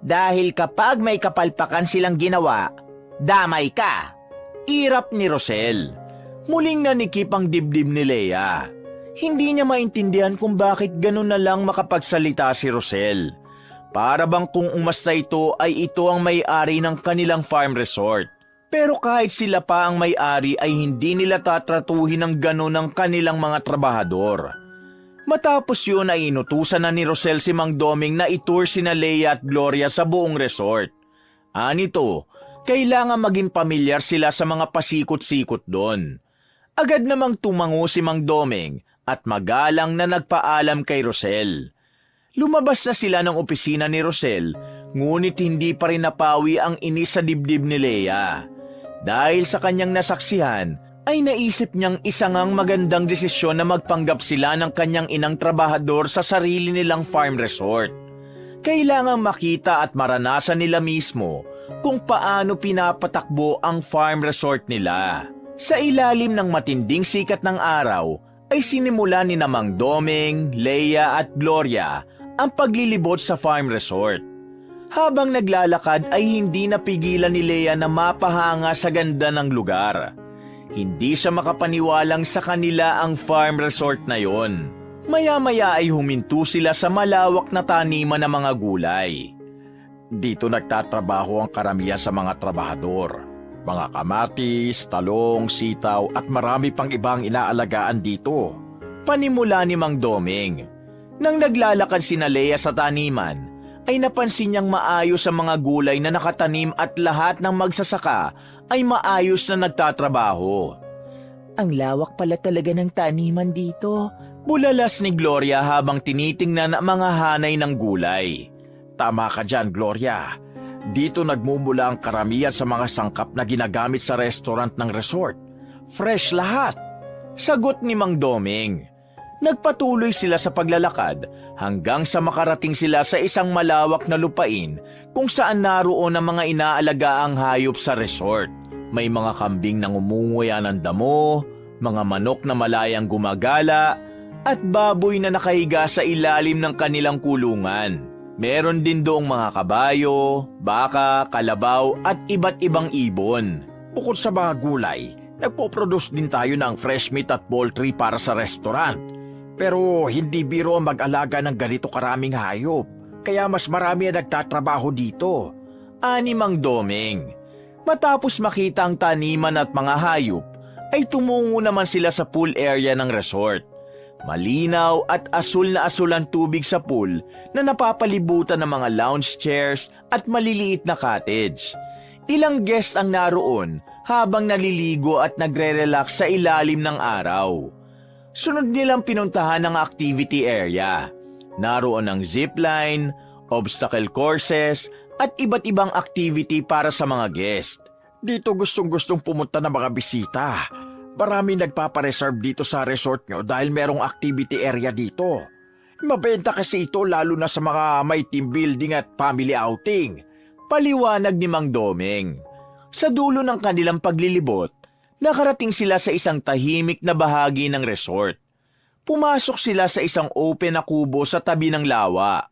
Dahil kapag may kapalpakan silang ginawa, damay ka. Irap ni Rosel. Muling nanikip ang dibdib ni Lea. Hindi niya maintindihan kung bakit ganun na lang makapagsalita si Rosel. Para bang kung umasta ito ay ito ang may-ari ng kanilang farm resort. Pero kahit sila pa ang may-ari ay hindi nila tatratuhin ng gano'n ng kanilang mga trabahador. Matapos yun ay inutusan na ni Rosel si Mang Doming na itour sina Lea at Gloria sa buong resort. Anito, kailangan maging pamilyar sila sa mga pasikot-sikot doon. Agad namang tumango si Mang Doming at magalang na nagpaalam kay Rosel. Lumabas na sila ng opisina ni Rosel, ngunit hindi pa rin napawi ang inis sa dibdib ni Lea. Dahil sa kanyang nasaksihan, ay naisip niyang isangang magandang desisyon na magpanggap sila ng kanyang inang trabahador sa sarili nilang farm resort. Kailangang makita at maranasan nila mismo kung paano pinapatakbo ang farm resort nila. Sa ilalim ng matinding sikat ng araw, ay sinimula ni Mang Doming, Lea at Gloria ang paglilibot sa farm resort. Habang naglalakad ay hindi napigilan ni Lea na mapahanga sa ganda ng lugar. Hindi siya makapaniwalang sa kanila ang farm resort na yon. Maya-maya ay huminto sila sa malawak na taniman ng mga gulay. Dito nagtatrabaho ang karamihan sa mga trabahador. Mga kamatis, talong, sitaw at marami pang ibang inaalagaan dito. Panimula ni Mang Doming. Nang naglalakad sina Lea sa taniman, ay napansin niyang maayos ang mga gulay na nakatanim at lahat ng magsasaka ay maayos na nagtatrabaho. Ang lawak pala talaga ng taniman dito. Bulalas ni Gloria habang tinitingnan ang mga hanay ng gulay. Tama ka dyan, Gloria. Dito nagmumula ang karamihan sa mga sangkap na ginagamit sa restaurant ng resort. Fresh lahat. Sagot ni Mang Doming. Nagpatuloy sila sa paglalakad hanggang sa makarating sila sa isang malawak na lupain kung saan naroon ang mga inaalagaang hayop sa resort. May mga kambing na ngumunguya ng damo, mga manok na malayang gumagala, at baboy na nakahiga sa ilalim ng kanilang kulungan. Meron din doong mga kabayo, baka, kalabaw at iba't ibang ibon. Bukod sa mga gulay, nagpo-produce din tayo ng fresh meat at poultry para sa restaurant. Pero hindi biro ang mag-alaga ng ganito karaming hayop, kaya mas marami ang nagtatrabaho dito. Ani Mang Doming. Matapos makita ang taniman at mga hayop, ay tumungo naman sila sa pool area ng resort. Malinaw at asul na asul ang tubig sa pool na napapalibutan ng mga lounge chairs at maliliit na cottage. Ilang guests ang naroon habang naliligo at nagre-relax sa ilalim ng araw. Sunod nilang pinuntahan ang activity area. Naroon ang zipline, obstacle courses at iba't ibang activity para sa mga guest. Dito gustong-gustong pumunta ng mga bisita. Marami nagpapareserve dito sa resort nyo dahil merong activity area dito. Mabenta kasi ito lalo na sa mga may team building at family outing. Paliwanag ni Mang Doming. Sa dulo ng kanilang paglilibot, nakarating sila sa isang tahimik na bahagi ng resort. Pumasok sila sa isang open na kubo sa tabi ng lawa.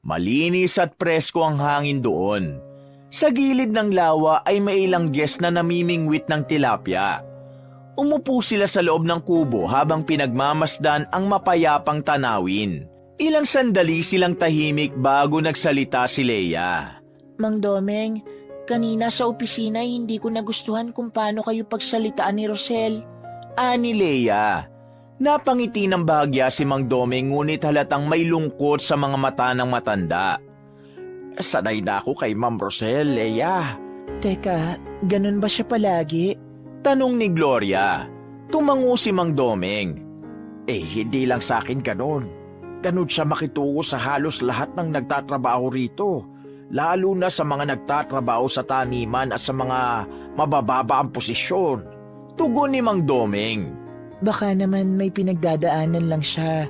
Malinis at presko ang hangin doon. Sa gilid ng lawa ay may ilang guest na namimingwit ng tilapia. Umupo sila sa loob ng kubo habang pinagmamasdan ang mapayapang tanawin. Ilang sandali silang tahimik bago nagsalita si Lea. Mang Domeng, kanina sa opisina hindi ko nagustuhan kung paano kayo pagsalitaan ni Rosel. Ani Lea. Napangiti ng bahagya si Mang Domeng ngunit halatang may lungkot sa mga mata ng matanda. Sanay na ako kay Ma'am Rosel, Lea. Teka, ganun ba siya palagi? Tanong ni Gloria. Tumango si Mang Domeng. Hindi lang sa akin ganon. Ganon siya makitungo sa halos lahat ng nagtatrabaho rito. Lalo na sa mga nagtatrabaho sa taniman at sa mga mabababa ang posisyon. Tugon ni Mang Domeng. Baka naman may pinagdadaanan lang siya.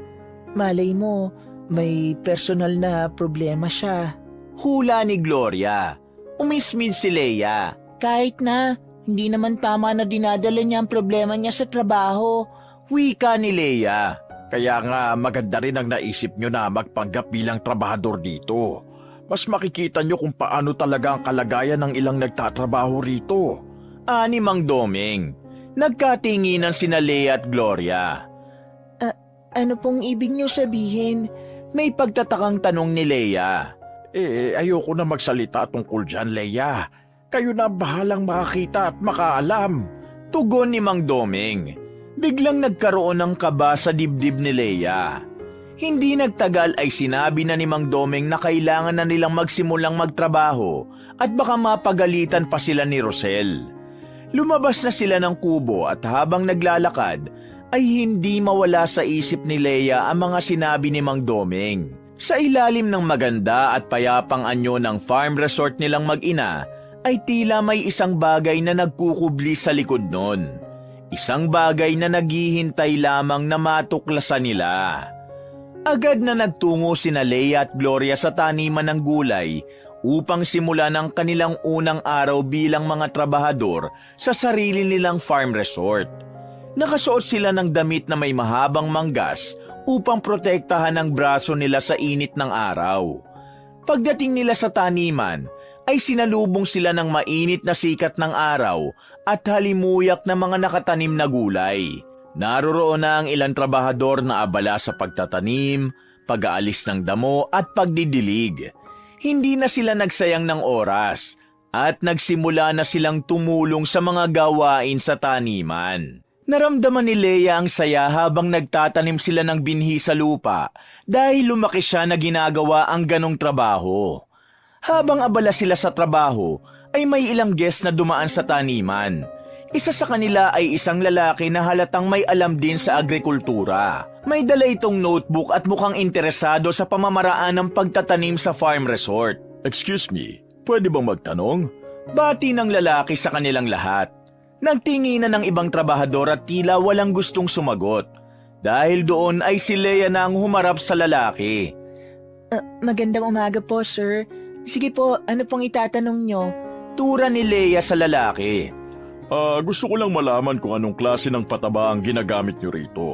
Malay mo, may personal na problema siya. Hula ni Gloria. Umismid si Lea. Kahit na, hindi naman tama na dinadala niya ang problema niya sa trabaho. Wika ni Lea. Kaya nga maganda rin ang naisip nyo na magpanggap bilang trabahador dito. Mas makikita nyo kung paano talaga ang kalagayan ng ilang nagtatrabaho rito. Ani Mang Domeng. Nagkatinginan sina Lea at Gloria. Ano pong ibig niyo sabihin? May pagtatakang tanong ni Lea. Ayoko na magsalita tungkol dyan, Lea. Kayo na bahalang makakita at makaalam. Tugon ni Mang Domeng. Biglang nagkaroon ng kaba sa dibdib ni Lea. Hindi nagtagal ay sinabi na ni Mang Domeng na kailangan na nilang magsimulang magtrabaho at baka mapagalitan pa sila ni Rosel. Lumabas na sila ng kubo at habang naglalakad ay hindi mawala sa isip ni Lea ang mga sinabi ni Mang Domeng. Sa ilalim ng maganda at payapang anyo ng farm resort nilang mag-ina ay tila may isang bagay na nagkukubli sa likod nun. Isang bagay na naghihintay lamang na matuklasan nila. Agad na nagtungo sina Lea at Gloria sa taniman ng gulay upang simulan ang kanilang unang araw bilang mga trabahador sa sarili nilang farm resort. Nakasuot sila ng damit na may mahabang manggas upang protektahan ang braso nila sa init ng araw. Pagdating nila sa taniman, ay sinalubong sila ng mainit na sikat ng araw at halimuyak na mga nakatanim na gulay. Naroroon na ang ilang trabahador na abala sa pagtatanim, pag-aalis ng damo at pagdidilig. Hindi na sila nagsayang ng oras. at nagsimula na silang tumulong sa mga gawain sa taniman. Naramdaman ni Leia ang saya habang nagtatanim sila ng binhi sa lupa dahil lumaki siya na ginagawa ang ganong trabaho. Habang abala sila sa trabaho, ay may ilang guest na dumaan sa taniman. Isa sa kanila ay isang lalaki na halatang may alam din sa agrikultura. May dala itong notebook at mukhang interesado sa pamamaraan ng pagtatanim sa farm resort. Excuse me, pwede bang magtanong? Bati ng lalaki sa kanilang lahat. Nagtinginan ng ibang trabahador at tila walang gustong sumagot. Dahil doon ay si Leia na ang humarap sa lalaki. Magandang umaga po, sir. Sige po, ano pong itatanong nyo? Tura ni Leia sa lalaki. Gusto ko lang malaman kung anong klase ng pataba ang ginagamit nyo rito.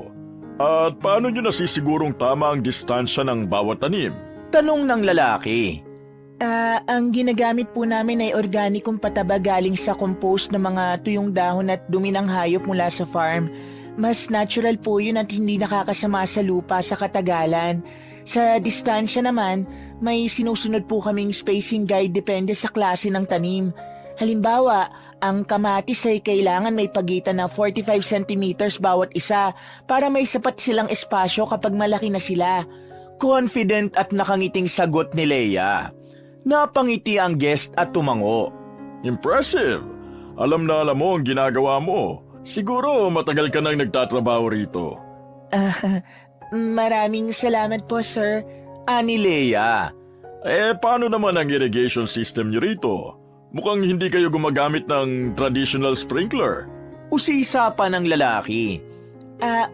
At paano nyo nasisigurong tama ang distansya ng bawat tanim? Tanong ng lalaki. Ang ginagamit po namin ay organikong pataba galing sa compost ng mga tuyong dahon at dumi ng hayop mula sa farm. Mas natural po yun at hindi nakakasama sa lupa sa katagalan. Sa distansya naman, may sinusunod po kaming spacing guide depende sa klase ng tanim. Halimbawa, ang kamatis ay kailangan may pagitan na 45 centimeters bawat isa para may sapat silang espasyo kapag malaki na sila. Confident at nakangiting sagot ni Leia. Napangiti ang guest at tumango. Impressive! Alam na alam mo ang ginagawa mo. Siguro matagal ka nang nagtatrabaho rito. Maraming salamat po, sir. Ani Leia. Paano naman ang irrigation system nyo rito? Mukhang hindi kayo gumagamit ng traditional sprinkler. Usisa pa ng lalaki.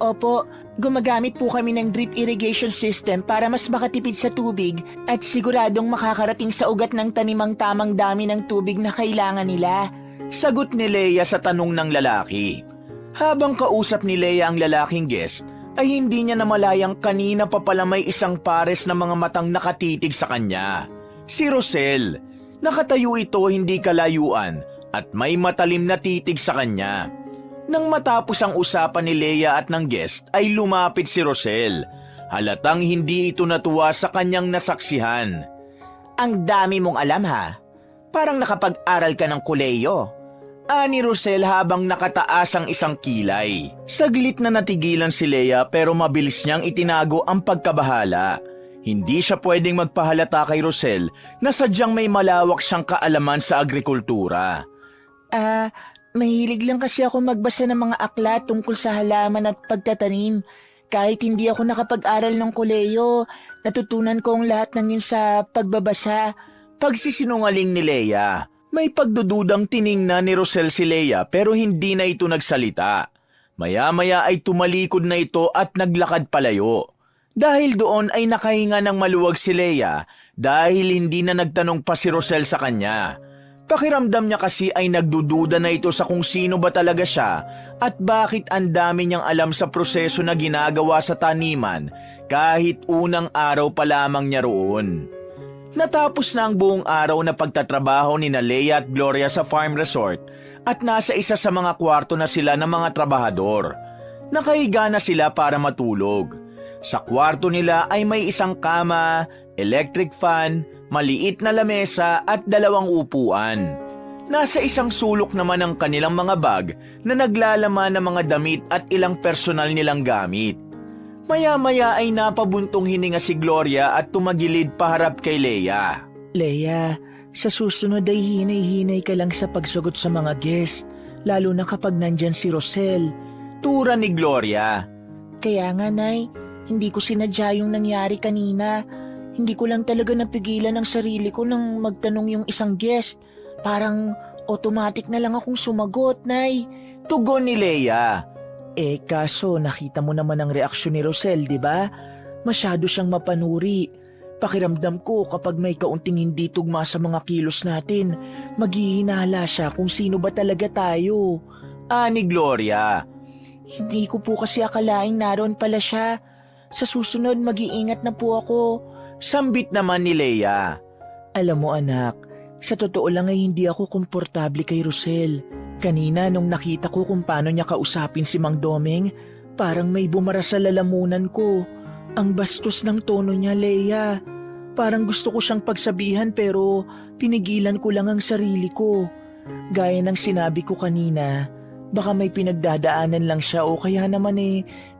Opo. Gumagamit po kami ng drip irrigation system para mas makatipid sa tubig at siguradong makakarating sa ugat ng tanimang tamang dami ng tubig na kailangan nila. Sagot ni Leia sa tanong ng lalaki. Habang kausap ni Leia ang lalaking guest, ay hindi niya namalayang kanina pa pala may isang pares na mga matang nakatitig sa kanya. Si Rosel. Nakatayo ito hindi kalayuan at may matalim na titig sa kanya. Nang matapos ang usapan ni Leia at ng guest ay lumapit si Rosel. Halatang hindi ito natuwa sa kanyang nasaksihan. Ang dami mong alam ha. Parang nakapag-aral ka ng koleyo. Ani Rosel habang nakataas ang isang kilay. Saglit na natigilan si Leia pero mabilis niyang itinago ang pagkabahala. Hindi siya pwedeng magpahalata kay Rosel na sadyang may malawak siyang kaalaman sa agrikultura. Mahilig lang kasi ako magbasa ng mga aklat tungkol sa halaman at pagtatanim. Kahit hindi ako nakapag-aral ng koleyo, natutunan ko ang lahat ng yun sa pagbabasa. Pagsisinungaling ni Leia. May pagdududang tiningnan ni Rosel si Leia pero hindi na ito nagsalita. Maya-maya ay tumalikod na ito at naglakad palayo. Dahil doon ay nakahinga ng maluwag si Leia dahil hindi na nagtanong pa si Rosel sa kanya. Pakiramdam niya kasi ay nagdududa na ito sa kung sino ba talaga siya at bakit ang dami niyang alam sa proseso na ginagawa sa taniman kahit unang araw pa lamang niya roon. Natapos na ang buong araw na pagtatrabaho ni Leia at Gloria sa farm resort at nasa isa sa mga kwarto na sila ng mga trabahador. Nakahiga na sila para matulog. Sa kwarto nila ay may isang kama, electric fan, maliit na lamesa at 2 upuan. Nasa isang sulok naman ang kanilang mga bag na naglalaman ng mga damit at ilang personal nilang gamit. Maya-maya ay napabuntong hininga si Gloria at tumagilid paharap kay Leia. Leia, sa susunod ay hinay-hinay ka lang sa pagsagot sa mga guest, lalo na kapag nandyan si Rosel. Tura ni Gloria. Kaya nga, Nay, hindi ko sinadya yung nangyari kanina. Hindi ko lang talaga napigilan ang sarili ko nang magtanong yung isang guest. Parang automatic na lang akong sumagot, Nay. Tugon ni Leia. Kaso nakita mo naman ang reaksyon ni Rosel, di ba? Masyado siyang mapanuri. Pakiramdam ko kapag may kaunting hindi tugma sa mga kilos natin, maghihinala siya kung sino ba talaga tayo. Ani Gloria. Hindi ko po kasi akalaing naroon pala siya. Sa susunod mag-iingat na po ako. Sambit naman ni Leia. Alam mo anak, sa totoo lang ay hindi ako komportable kay Rosel. Kanina nung nakita ko kung paano niya kausapin si Mang Domeng, parang may bumara sa lalamunan ko. Ang bastos ng tono niya, Leia. Parang gusto ko siyang pagsabihan pero pinigilan ko lang ang sarili ko. Gaya ng sinabi ko kanina, baka may pinagdadaanan lang siya o kaya naman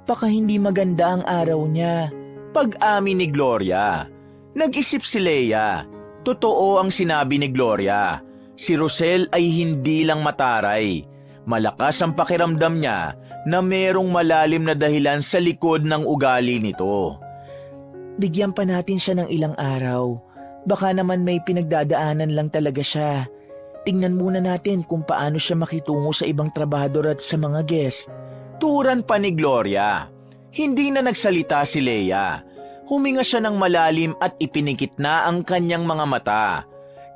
baka hindi maganda ang araw niya. Pag-amin ni Gloria, nag-isip si Leia. Totoo ang sinabi ni Gloria. Si Rosel ay hindi lang mataray. Malakas ang pakiramdam niya na merong malalim na dahilan sa likod ng ugali nito. Bigyan pa natin siya ng ilang araw. Baka naman may pinagdadaanan lang talaga siya. Tingnan muna natin kung paano siya makitungo sa ibang trabahador at sa mga guest. Turan pa ni Gloria. Hindi na nagsalita si Leia. Huminga siya ng malalim at ipinikit na ang kanyang mga mata.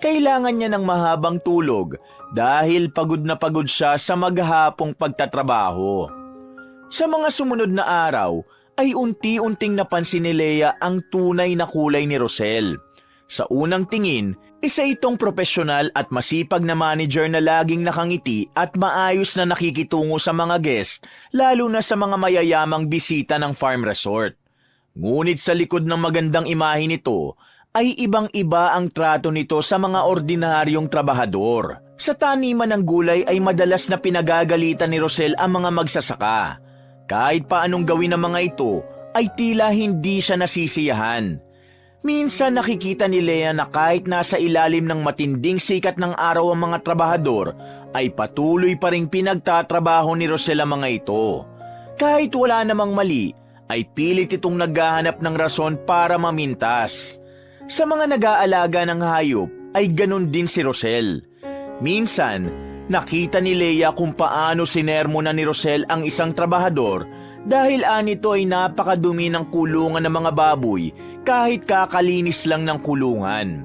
Kailangan niya ng mahabang tulog dahil pagod na pagod siya sa maghapong pagtatrabaho. Sa mga sumunod na araw ay unti-unting napansin ni Leia ang tunay na kulay ni Rosel. Sa unang tingin, isa itong profesional at masipag na manager na laging nakangiti at maayos na nakikitungo sa mga guest, lalo na sa mga mayayamang bisita ng farm resort. Ngunit sa likod ng magandang imahe nito, ay ibang-iba ang trato nito sa mga ordinaryong trabahador. Sa taniman ng gulay ay madalas na pinagagalitan ni Rosel ang mga magsasaka. Kahit paanong gawin ng mga ito, ay tila hindi siya nasisiyahan. Minsan nakikita ni Leia na kahit nasa ilalim ng matinding sikat ng araw ang mga trabahador, ay patuloy pa ring pinagtatrabaho ni Rosel ang mga ito. Kahit wala namang mali, ay pilit itong naghahanap ng rason para mamintas. Sa mga nag-aalaga ng hayop, ay ganun din si Rosel. Minsan, nakita ni Leia kung paano sinermo na ni Rosel ang isang trabahador dahil anito ay napakadumi ng kulungan ng mga baboy kahit kakalinis lang ng kulungan.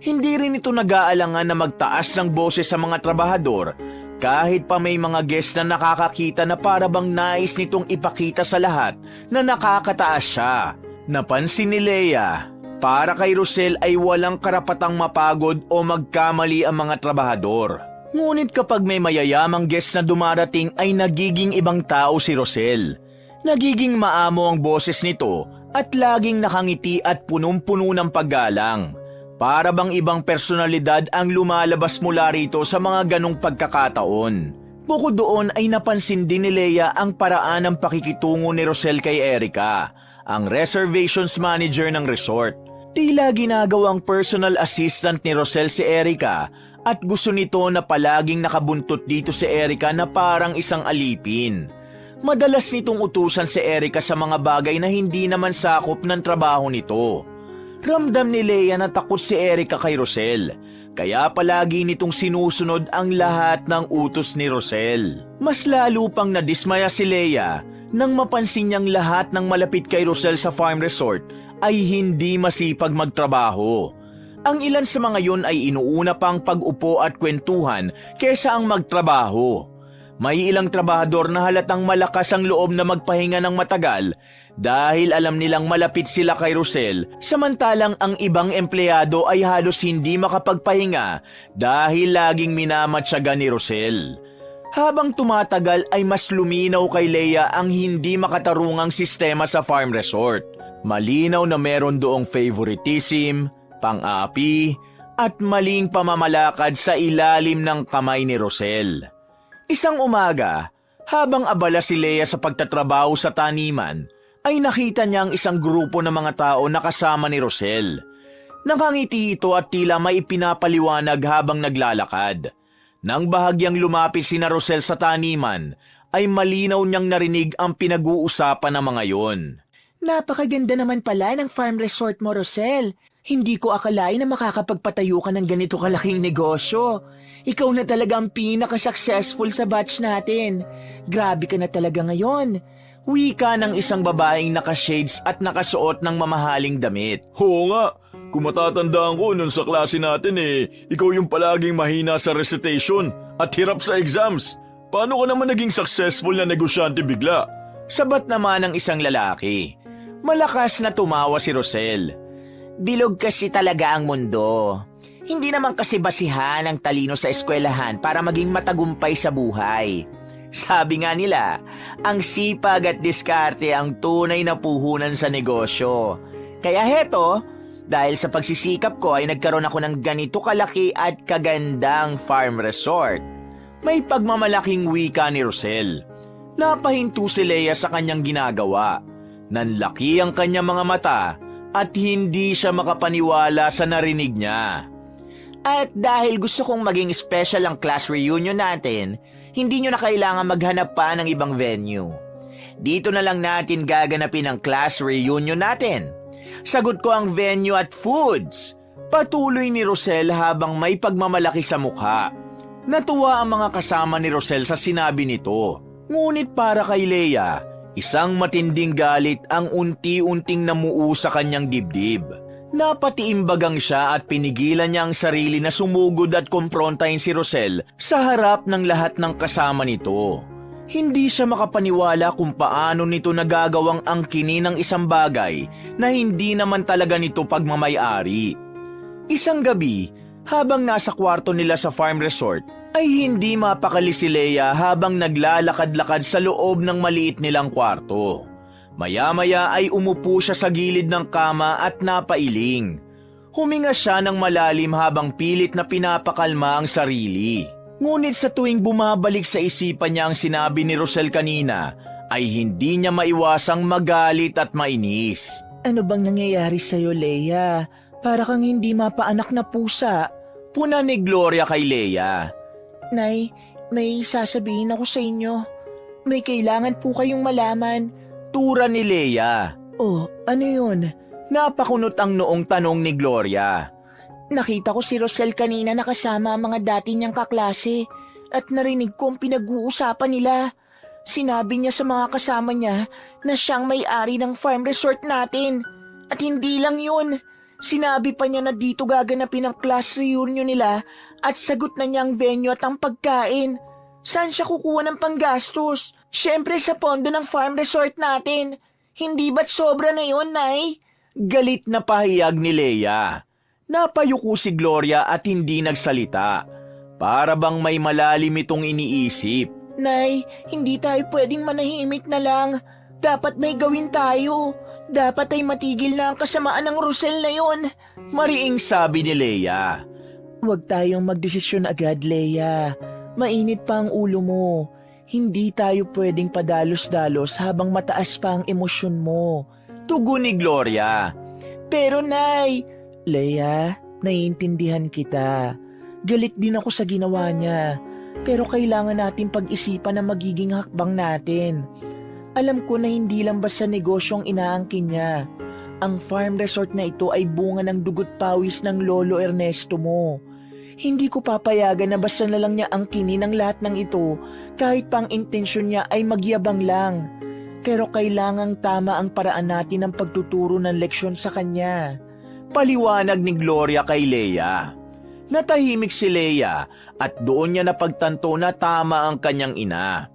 Hindi rin ito nag-aalangan na magtaas ng boses sa mga trabahador kahit pa may mga guest na nakakakita na para bang nais nitong ipakita sa lahat na nakakataas siya. Napansin ni Leia, para kay Rosel ay walang karapatang mapagod o magkamali ang mga trabahador. Ngunit kapag may mayayamang guest na dumarating ay nagiging ibang tao si Rosel. Nagiging maamo ang boses nito at laging nakangiti at punong-puno ng paggalang. Para bang ibang personalidad ang lumalabas mula rito sa mga ganong pagkakataon. Bukod doon ay napansin din ni Leia ang paraan ng pakikitungo ni Rosel kay Erica, ang reservations manager ng resort. Tila ginagawang personal assistant ni Rosel si Erica at gusto nito na palaging nakabuntot dito si Erica na parang isang alipin. Madalas nitong utusan si Erica sa mga bagay na hindi naman sakop ng trabaho nito. Ramdam ni Leia na takot si Erica kay Rosel, kaya palagi nitong sinusunod ang lahat ng utos ni Rosel. Mas lalo pang nadismaya si Leia nang mapansin niyang lahat ng malapit kay Rosel sa farm resort ay hindi masipag magtrabaho. Ang ilan sa mga yun ay inuuna pang pag-upo at kwentuhan kesa ang magtrabaho. May ilang trabahador na halatang malakas ang loob na magpahinga ng matagal dahil alam nilang malapit sila kay Rosel, samantalang ang ibang empleyado ay halos hindi makapagpahinga dahil laging minamatsaga ni Rosel. Habang tumatagal ay mas luminaw kay Leia ang hindi makatarungang sistema sa farm resort. Malinaw na meron doong favoritism, pang-api, at maling pamamalakad sa ilalim ng kamay ni Rosel. Isang umaga, habang abala si Leia sa pagtatrabaho sa taniman, ay nakita niya ang isang grupo ng mga tao na kasama ni Rosel. Nakangiti ito at tila may pinapaliwanag habang naglalakad. Nang bahagyang lumapit sina Rosel sa taniman, ay malinaw niyang narinig ang pinag-uusapan ng mga yon. Napakaganda naman pala ng farm resort mo, Rosel. Hindi ko akalain na makakapagpatayo ka ng ganito kalaking negosyo. Ikaw na talaga ang pinaka-successful sa batch natin. Grabe ka na talaga ngayon. Wika ng isang babaeng naka-shades at nakasuot ng mamahaling damit. Oo nga, kung matatandaan ko nun sa klase natin ikaw yung palaging mahina sa recitation at hirap sa exams. Paano ka naman naging successful na negosyante bigla? Sabat naman ng isang lalaki. Malakas na tumawa si Rosel. Bilog kasi talaga ang mundo. Hindi naman kasi basihan ang talino sa eskwelahan para maging matagumpay sa buhay. Sabi nga nila, ang sipag at diskarte ang tunay na puhunan sa negosyo. Kaya heto, Dahil sa pagsisikap ko ay nagkaroon ako ng ganito kalaki at kagandang farm resort. May pagmamalaking wika ni Rosel. Napahinto si Leia sa kanyang ginagawa. Nanlaki ang kanyang mga mata at hindi siya makapaniwala sa narinig niya. At dahil gusto kong maging special ang class reunion natin, hindi nyo na kailangan maghanap pa ng ibang venue. Dito na lang natin gaganapin ang class reunion natin. Sagot ko ang venue at foods. Patuloy ni Rosel habang may pagmamalaki sa mukha. Natuwa ang mga kasama ni Rosel sa sinabi nito. Ngunit para kay Leia, isang matinding galit ang unti-unting namuo sa kanyang dibdib. Napatiimbagang siya at pinigilan niya ang sarili na sumugod at kumprontahin si Rosel sa harap ng lahat ng kasama nito. Hindi siya makapaniwala kung paano nito nagagawang angkinin ng isang bagay na hindi naman talaga nito pagmamay-ari. Isang gabi, habang nasa kwarto nila sa farm resort, ay hindi mapakali si Leia habang naglalakad-lakad sa loob ng maliit nilang kwarto. Maya-maya ay umupo siya sa gilid ng kama at napailing. Huminga siya ng malalim habang pilit na pinapakalma ang sarili. Ngunit sa tuwing bumabalik sa isipan niya ang sinabi ni Rosel kanina, ay hindi niya maiwasang magalit at mainis. Ano bang nangyayari sa'yo, Leia? Para kang hindi mapaanak na pusa. Puna ni Gloria kay Leia. Nay, may sasabihin ako sa inyo. May kailangan po kayong malaman. Tura ni Leia. Oh, ano yun? Napakunot ang noong tanong ni Gloria. Nakita ko si Rosel kanina nakasama ang mga dati niyang kaklase at narinig ko ang pinag-uusapan nila. Sinabi niya sa mga kasama niya na siyang may-ari ng farm resort natin. At hindi lang yun. Sinabi pa niya na dito gaganapin ang class reunion nila at sagot na niya ang venue at ang pagkain. Saan siya kukuha ng panggastos? Siyempre sa pondo ng farm resort natin. Hindi ba't sobra na yun, Nay? Galit na pahayag ni Leia. Napayuko si Gloria at hindi nagsalita. Para bang may malalim itong iniisip. Nay, hindi tayo pwedeng manahimik na lang. Dapat may gawin tayo. Dapat ay matigil na ang kasamaan ng Rosel na yon. Mariing sabi ni Leia. Huwag tayong magdesisyon agad, Leia. Mainit pa ang ulo mo. Hindi tayo pwedeng padalos-dalos habang mataas pa ang emosyon mo. Tugon ni Gloria. Pero Nay, Leia, naiintindihan kita. Galit din ako sa ginawa niya. Pero kailangan natin pag-isipan ang magiging hakbang natin. Alam ko na hindi lang basta negosyong inaangkin niya. Ang farm resort na ito ay bunga ng dugot pawis ng Lolo Ernesto mo. Hindi ko papayagan na basta na lang niya angkinin ang lahat ng ito kahit pang intensyon niya ay magyabang lang. Pero kailangang tama ang paraan natin ng pagtuturo ng leksyon sa kanya. Paliwanag ni Gloria kay Leia. Natahimik si Leia at doon niya napagtanto na tama ang kanyang ina.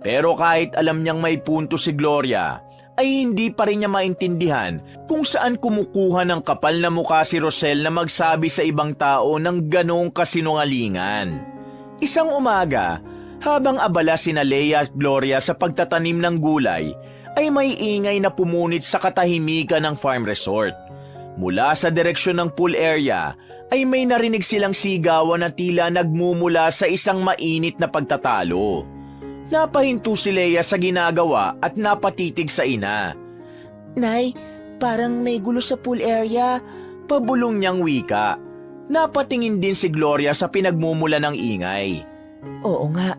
Pero kahit alam niyang may punto si Gloria, ay hindi pa rin niya maintindihan kung saan kumukuha ng kapal na mukha si Rosel na magsabi sa ibang tao ng ganong kasinungalingan. Isang umaga, habang abala sina Leia at Gloria sa pagtatanim ng gulay, ay may ingay na pumunit sa katahimikan ng farm resort. Mula sa direksyon ng pool area, ay may narinig silang sigawan na tila nagmumula sa isang mainit na pagtatalo. Napahinto si Leia sa ginagawa at napatitig sa ina. Nay, parang may gulo sa pool area. Pabulong niyang wika. Napatingin din si Gloria sa pinagmumula ng ingay. Oo nga,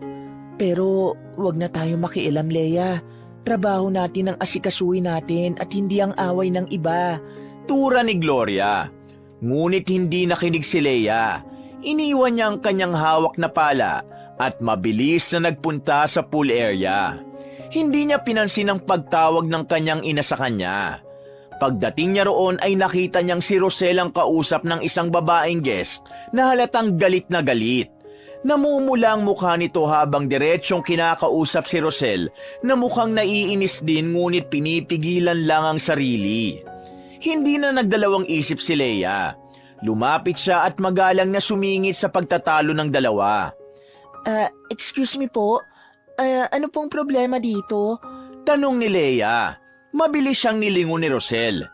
pero wag na tayo makialam, Leia. Trabaho natin ang asikasuhin natin at hindi ang away ng iba. Tura ni Gloria. Ngunit hindi nakinig si Leia. Iniwan niya ang kanyang hawak na pala at mabilis na nagpunta sa pool area. Hindi niya pinansin ang pagtawag ng kanyang ina sa kanya. Pagdating niya roon ay nakita niyang si Rosel ang kausap ng isang babaeng guest na halatang galit na galit. Namumula ang mukha nito habang diretsyong kinakausap si Rosel na mukhang naiinis din ngunit pinipigilan lang ang sarili. Hindi na nagdalawang isip si Leia. Lumapit siya at magalang na sumingit sa pagtatalo ng dalawa. Excuse me po, ano pong problema dito? Tanong ni Leia. Mabilis siyang nilingon ni Rosel.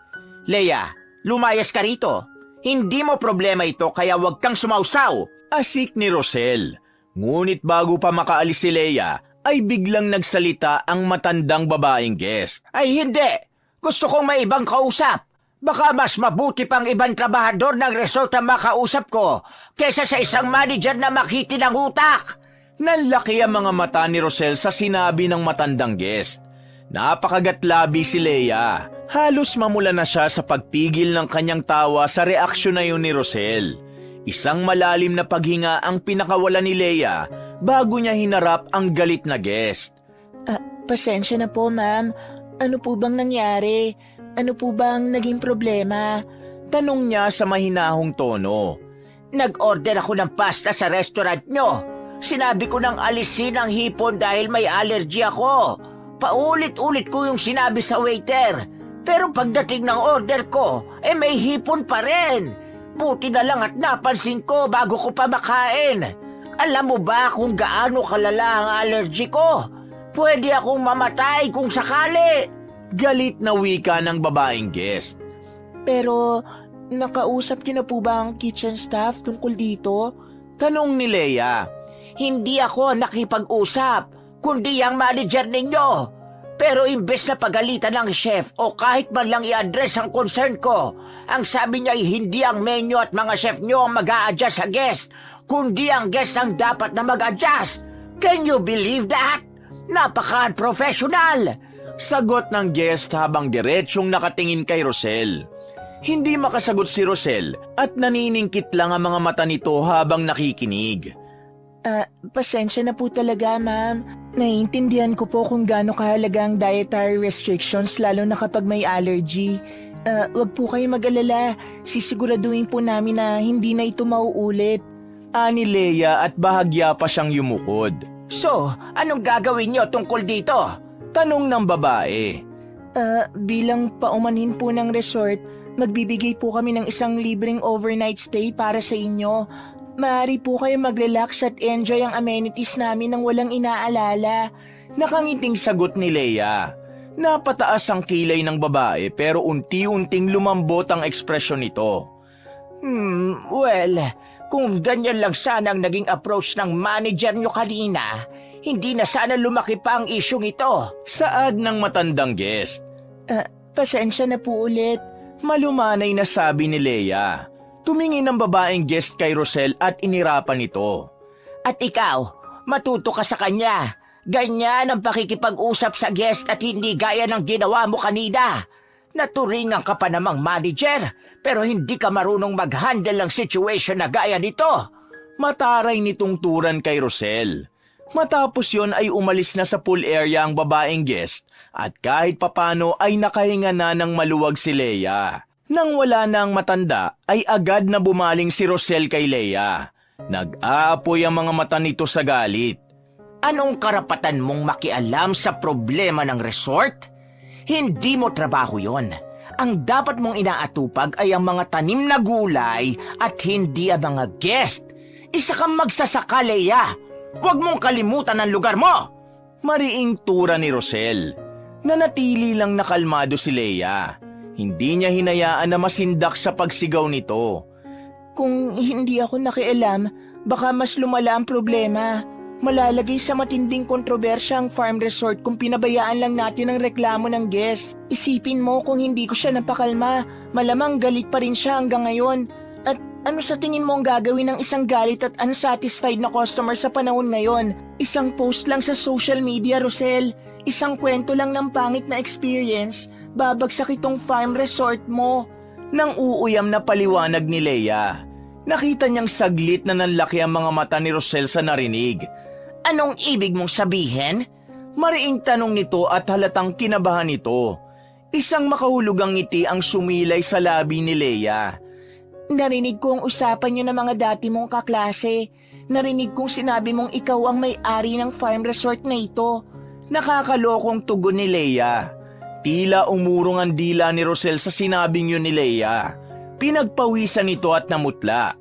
Leia, lumayas ka rito. Hindi mo problema ito kaya huwag kang sumausaw. Asik ni Rosel. Ngunit bago pa makaalis si Leia, ay biglang nagsalita ang matandang babaeng guest. Ay hindi! Gusto kong may ibang kausap. Baka mas mabuti pang ibang trabahador ng resort ang makausap ko kesa sa isang manager na makiti ng utak. Nanlaki ang mga mata ni Rosel sa sinabi ng matandang guest. Napakagatlabi si Leia. Halos mamula na siya sa pagpigil ng kanyang tawa sa reaksyon na yun ni Rosel. Isang malalim na paghinga ang pinakawala ni Leia bago niya hinarap ang galit na guest. Pasensya na po, ma'am. Ano po bang nangyari? Ano po bang naging problema? Tanong niya sa mahinahong tono. Nag-order ako ng pasta sa restaurant nyo. Sinabi ko nang alisin ang hipon dahil may allergy ako. Paulit-ulit ko yung sinabi sa waiter. Pero pagdating ng order ko, may hipon pa rin. Buti na lang at napansin ko bago ko pa makain. Alam mo ba kung gaano kalala ang allergy ko? Pwede akong mamatay kung sakali. Galit na wika ng babaeng guest. Pero nakausap niyo na po ba ang kitchen staff tungkol dito? Tanong ni Leia. Hindi ako nakipag-usap, kundi ang manager ninyo. Pero imbes na pagalitan ng chef o kahit man lang i-address ang concern ko, ang sabi niya ay hindi ang menu at mga chef nyo ang mag-a-adjust sa guest, kundi ang guest ang dapat na mag-adjust. Can you believe that? Napaka-unprofessional! Sagot ng guest habang diretsyong nakatingin kay Rosel. Hindi makasagot si Rosel at naniningkit lang ang mga mata nito habang nakikinig. Pasensya na po talaga, ma'am. Naiintindihan ko po kung gaano kahalaga ang dietary restrictions lalo na kapag may allergy. Wag po kayo mag-alala. Sisiguraduhin po namin na hindi na ito mauulit. Ani Leia at bahagya pa siyang yumukod. So, anong gagawin niyo tungkol dito? Tanong ng babae. Bilang paumanhin po ng resort, magbibigay po kami ng isang libreng overnight stay para sa inyo. Maaari po kayo mag-relax at enjoy ang amenities namin nang walang inaalala. Nakangiting sagot ni Leia. Napataas ang kilay ng babae pero unti-unting lumambot ang ekspresyon nito. Well, kung ganyan lang sana ang naging approach ng manager nyo kanina, hindi na sana lumaki pa ang isyong ito. Saad ng matandang guest. Pasensya na po ulit. Malumanay na sabi ni Leia. Tumingin ang babaeng guest kay Rosel at inirapan ito. At ikaw, matuto ka sa kanya. Ganyan ang pakikipag-usap sa guest at hindi gaya ng ginawa mo kanina. Naturingan ka pa namang manager, pero hindi ka marunong mag-handle ng situation na gaya nito. Mataray nitong turan kay Rosel. Matapos yon ay umalis na sa pool area ang babaeng guest at kahit papano ay nakahinga na ng maluwag si Leia. Nang wala na ang matanda, ay agad na bumaling si Rosel kay Leia. Nag-aapoy ang mga mata nito sa galit. Anong karapatan mong makialam sa problema ng resort? Hindi mo trabaho yon. Ang dapat mong inaatupag ay ang mga tanim na gulay at hindi ang mga guest. Isa kang magsasaka, Leia. Huwag mong kalimutan ang lugar mo! Mariing tura ni Rosel. Nanatili lang nakalmado si Leia. Hindi niya hinayaan na masindak sa pagsigaw nito. Kung hindi ako nakialam, baka mas lumala ang problema. Malalagay sa matinding kontrobersya ang farm resort kung pinabayaan lang natin ang reklamo ng guest. Isipin mo kung hindi ko siya napakalma, malamang galit pa rin siya hanggang ngayon. At ano sa tingin mo ang gagawin ng isang galit at unsatisfied na customer sa panahon ngayon? Isang post lang sa social media, Rosel. Isang kwento lang ng pangit na experience. Babagsak itong farm resort mo. Nang uuyam na paliwanag ni Leia. Nakita niyang saglit na nanlaki ang mga mata ni Rosel sa narinig. Anong ibig mong sabihin? Mariing tanong nito at halatang kinabahan nito. Isang makahulugang ngiti ang sumilay sa labi ni Leia. Narinig ko ang usapan niyo ng mga dati mong kaklase. Narinig kong sinabi mong ikaw ang may-ari ng farm resort na ito. Nakakalokong tugon ni Leia. Tila umurong ang dila ni Rosel sa sinabing yun ni Leia. Pinagpawisan nito at namutla.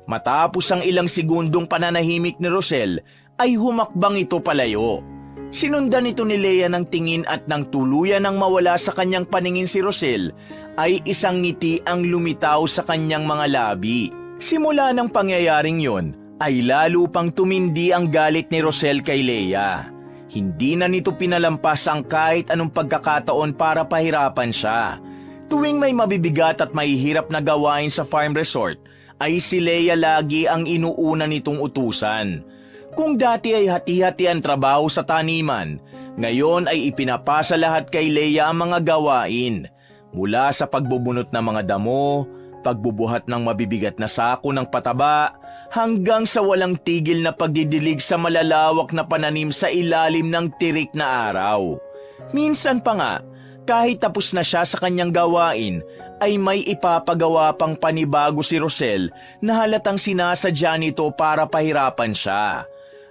Matapos ang ilang segundong pananahimik ni Rosel, ay humakbang ito palayo. Sinundan ito ni Leia ng tingin at nang tuluyan ng mawala sa kanyang paningin si Rosel, ay isang ngiti ang lumitaw sa kanyang mga labi. Simula ng pangyayaring yon, ay lalo pang tumindi ang galit ni Rosel kay Leia. Hindi na nito pinalampas ang kahit anong pagkakataon para pahirapan siya. Tuwing may mabibigat at mahihirap na gawain sa farm resort, ay si Leia lagi ang inuuna nitong utusan. Kung dati ay hati-hati ang trabaho sa taniman, ngayon ay ipinapasa lahat kay Leia ang mga gawain. Mula sa pagbubunot ng mga damo, pagbubuhat ng mabibigat na sako ng pataba, hanggang sa walang tigil na pagdidilig sa malalawak na pananim sa ilalim ng tirik na araw. Minsan pa nga, kahit tapos na siya sa kanyang gawain, ay may ipapagawa pang panibago si Rosel na halatang sinasadya nito para pahirapan siya.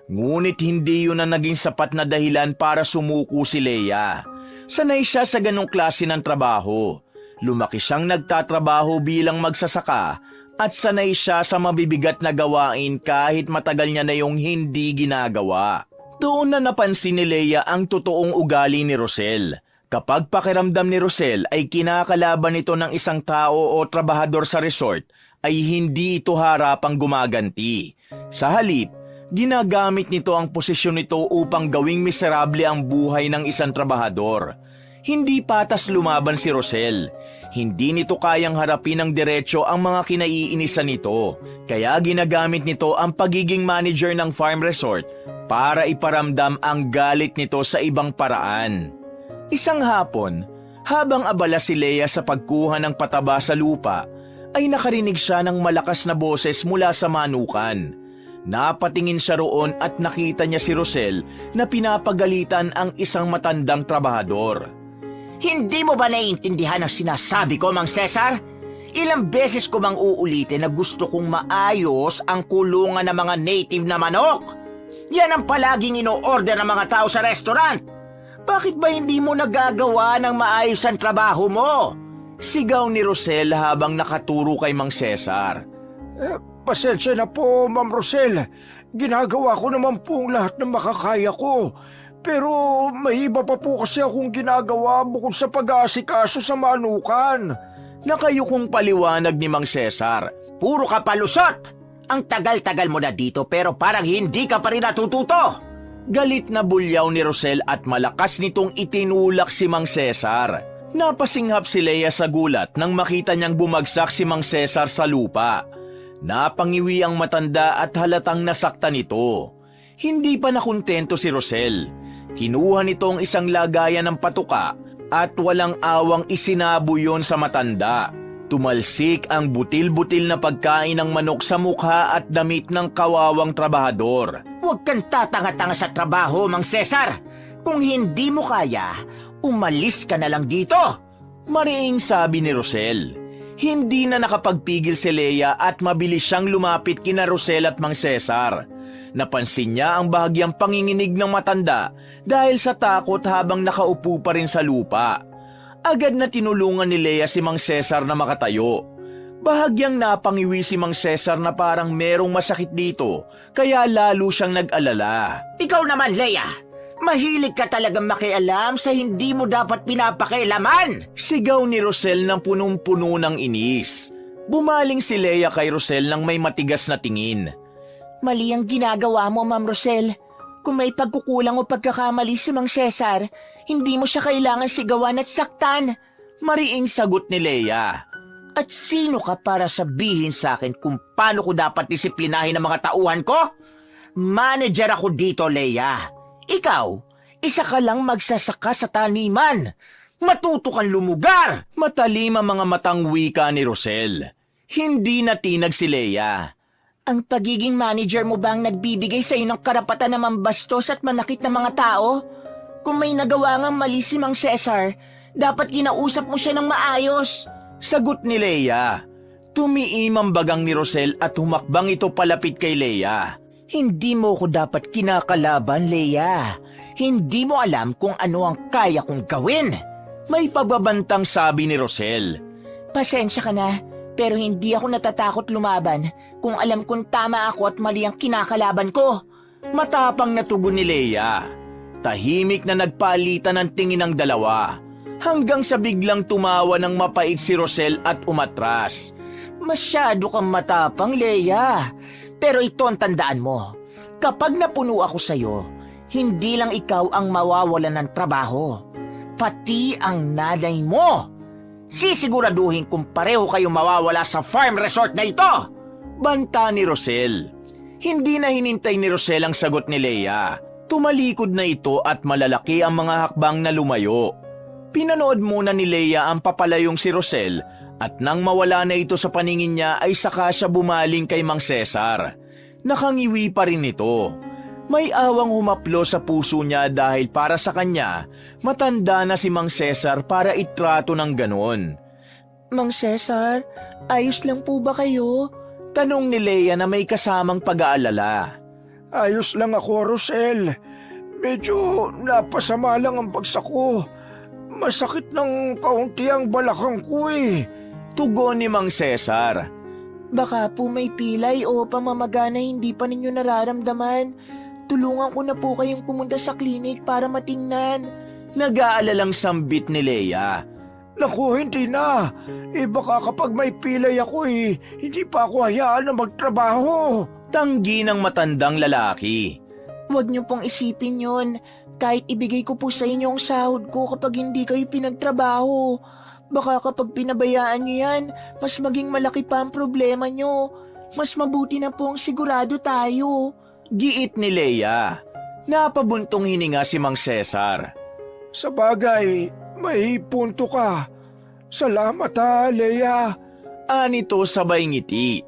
Ngunit hindi yun ang naging sapat na dahilan para sumuko si Leia. Sanay siya sa ganong klase ng trabaho. Lumaki siyang nagtatrabaho bilang magsasaka at sanay siya sa mabibigat na gawain kahit matagal niya na yung hindi ginagawa. Doon na napansin ni Leia ang totoong ugali ni Rosel. Kapag pakiramdam ni Rosel ay kinakalaban ito ng isang tao o trabahador sa resort, ay hindi ito harapang gumaganti. Sa halip, ginagamit nito ang posisyon nito upang gawing miserable ang buhay ng isang trabahador. Hindi patas lumaban si Rosel. Hindi nito kayang harapin ng diretsyo ang mga kinaiinisan nito. Kaya ginagamit nito ang pagiging manager ng farm resort para iparamdam ang galit nito sa ibang paraan. Isang hapon, habang abala si Leia sa pagkuha ng pataba sa lupa, ay nakarinig siya ng malakas na boses mula sa manukan. Napatingin siya roon at nakita niya si Rosel na pinapagalitan ang isang matandang trabahador. Hindi mo ba naiintindihan ang sinasabi ko, Mang Cesar? Ilang beses ko bang uulitin na gusto kong maayos ang kulungan ng mga native na manok? Yan ang palaging ino-order ng mga tao sa restaurant. Bakit ba hindi mo nagagawa ng maayos ang trabaho mo? Sigaw ni Rosel habang nakaturo kay Mang Cesar. Pasensya na po, Ma'am Rosel. Ginagawa ko naman pong lahat ng makakaya ko. Pero may iba pa po kasi akong ginagawa bukod sa pag-aasikaso sa manukan. Nakayukong paliwanag ni Mang Cesar. Puro ka palusot! Ang tagal-tagal mo na dito pero parang hindi ka pa rin natututo. Galit na bulyaw ni Rosel at malakas nitong itinulak si Mang Cesar. Napasinghap si Leia sa gulat nang makita niyang bumagsak si Mang Cesar sa lupa. Napangiwi ang matanda at halatang nasaktan ito. Hindi pa nakontento si Rosel. Kinuha nito ang isang lagayan ng patuka at walang awang isinabo yon sa matanda. Tumalsik ang butil-butil na pagkain ng manok sa mukha at damit ng kawawang trabahador. Huwag kang tatanga-tanga sa trabaho, Mang Cesar. Kung hindi mo kaya, umalis ka na lang dito. Mariing sabi ni Rosel. Hindi na nakapagpigil si Leia at mabilis siyang lumapit kina Rosel at Mang Cesar. Napansin niya ang bahagyang panginginig ng matanda dahil sa takot habang nakaupo pa rin sa lupa. Agad na tinulungan ni Leia si Mang Cesar na makatayo. Bahagyang napangiwi si Mang Cesar na parang merong masakit dito, kaya lalo siyang nag-alala. Ikaw naman, Leia. Mahilig ka talagang makialam sa hindi mo dapat pinapakialaman. Sigaw ni Rosel ng punong-puno ng inis. Bumaling si Leia kay Rosel ng may matigas na tingin. Mali ang ginagawa mo, Ma'am Rosel. Kung may pagkukulang o pagkakamali si Mang Cesar, hindi mo siya kailangan sigawan at saktan. Mariing sagot ni Leia. At sino ka para sabihin sa akin kung paano ko dapat disiplinahin ang mga tauhan ko? Manager ako dito, Leia. Ikaw, isa ka lang magsasaka sa taniman. Matuto kang lumugar. Matalim ang mga matang wika ni Rosel. Hindi natinag si Leia. Ang pagiging manager mo ba ang nagbibigay sa iyo ng karapatan na mambastos at manakit ng mga tao? Kung may nagawa ngang mali si Mang Cesar, dapat kinausap mo siya ng maayos. Sagot ni Leia. Tumiim ang bagang ni Rosel at humakbang ito palapit kay Leia. Hindi mo ko dapat kinakalaban, Leia. Hindi mo alam kung ano ang kaya kong gawin. May pagbabantang sabi ni Rosel. Pasensya ka na, pero hindi ako natatakot lumaban kung alam kong tama ako at mali ang kinakalaban ko. Matapang na tugon ni Leia. Tahimik na nagpalitan ng tingin ng dalawa. Hanggang sa biglang tumawa ng mapait si Rosel at umatras. Masyado kang matapang, Leia. Pero ito ang tandaan mo. Kapag napuno ako sa'yo, hindi lang ikaw ang mawawalan ng trabaho. Pati ang nanay mo. Sisiguraduhin kung pareho kayong mawawala sa farm resort na ito. Banta ni Rosel. Hindi na hinintay ni Rosel ang sagot ni Leia. Tumalikod na ito at malalaki ang mga hakbang na lumayo. Pinanood muna ni Leia ang papalayong si Rosel at nang mawala na ito sa paningin niya ay saka siya bumaling kay Mang Cesar. Nakangiwi pa rin ito. May awang humaplo sa puso niya dahil para sa kanya, matanda na si Mang Cesar para itrato ng ganon. Mang Cesar, ayos lang po ba kayo? Tanong ni Leia na may kasamang pag-aalala. Ayos lang ako, Rosel. Medyo napasama lang ang bagsak ko. Masakit ng kaunti ang balakang ko eh. Tugon ni Mang Cesar. Baka po may pilay o pamamaga na hindi pa ninyo nararamdaman. Tulungan ko na po kayong pumunta sa klinik para matingnan. Nag-aalalang sambit ni Leia. Naku, hindi na. Baka kapag may pilay ako hindi pa ako hayaan na magtrabaho. Tanggi ng matandang lalaki. Huwag niyo pong isipin yun. Kahit ibigay ko po sa inyo ang sahod ko kapag hindi kayo pinagtrabaho. Baka kapag pinabayaan niyo yan, mas maging malaki pa ang problema niyo. Mas mabuti na po ang sigurado tayo. Giit ni Leia. Napabuntong hininga si Mang Cesar. Sa bagay, may punto ka. Salamat ha, Leia. Anito sabay ngiti.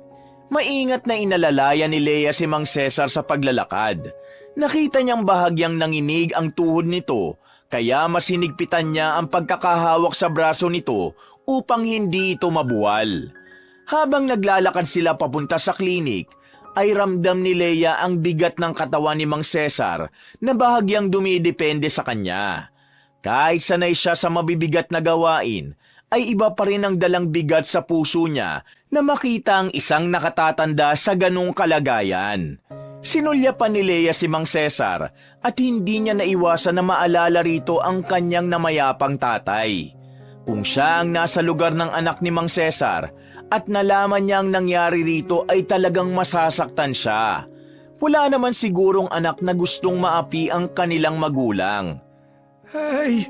Maingat na inalalaya ni Leia si Mang Cesar sa paglalakad. Nakita niyang bahagyang nanginig ang tuhod nito, kaya mas hinigpitan niya ang pagkakahawak sa braso nito upang hindi ito mabuwal. Habang naglalakad sila papunta sa klinik, ay ramdam ni Leia ang bigat ng katawan ni Mang Cesar na bahagyang dumidepende sa kanya. Kahit sanay siya sa mabibigat na gawain, ay iba pa rin ang dalang bigat sa puso niya na makita ang isang nakatatanda sa ganong kalagayan. Sinulya pa ni Leia si Mang Cesar at hindi niya naiwasan na maalala rito ang kanyang namayapang tatay. Kung siya ang nasa lugar ng anak ni Mang Cesar at nalaman niya ang nangyari rito ay talagang masasaktan siya. Wala naman sigurong anak na gustong maapi ang kanilang magulang. Ay,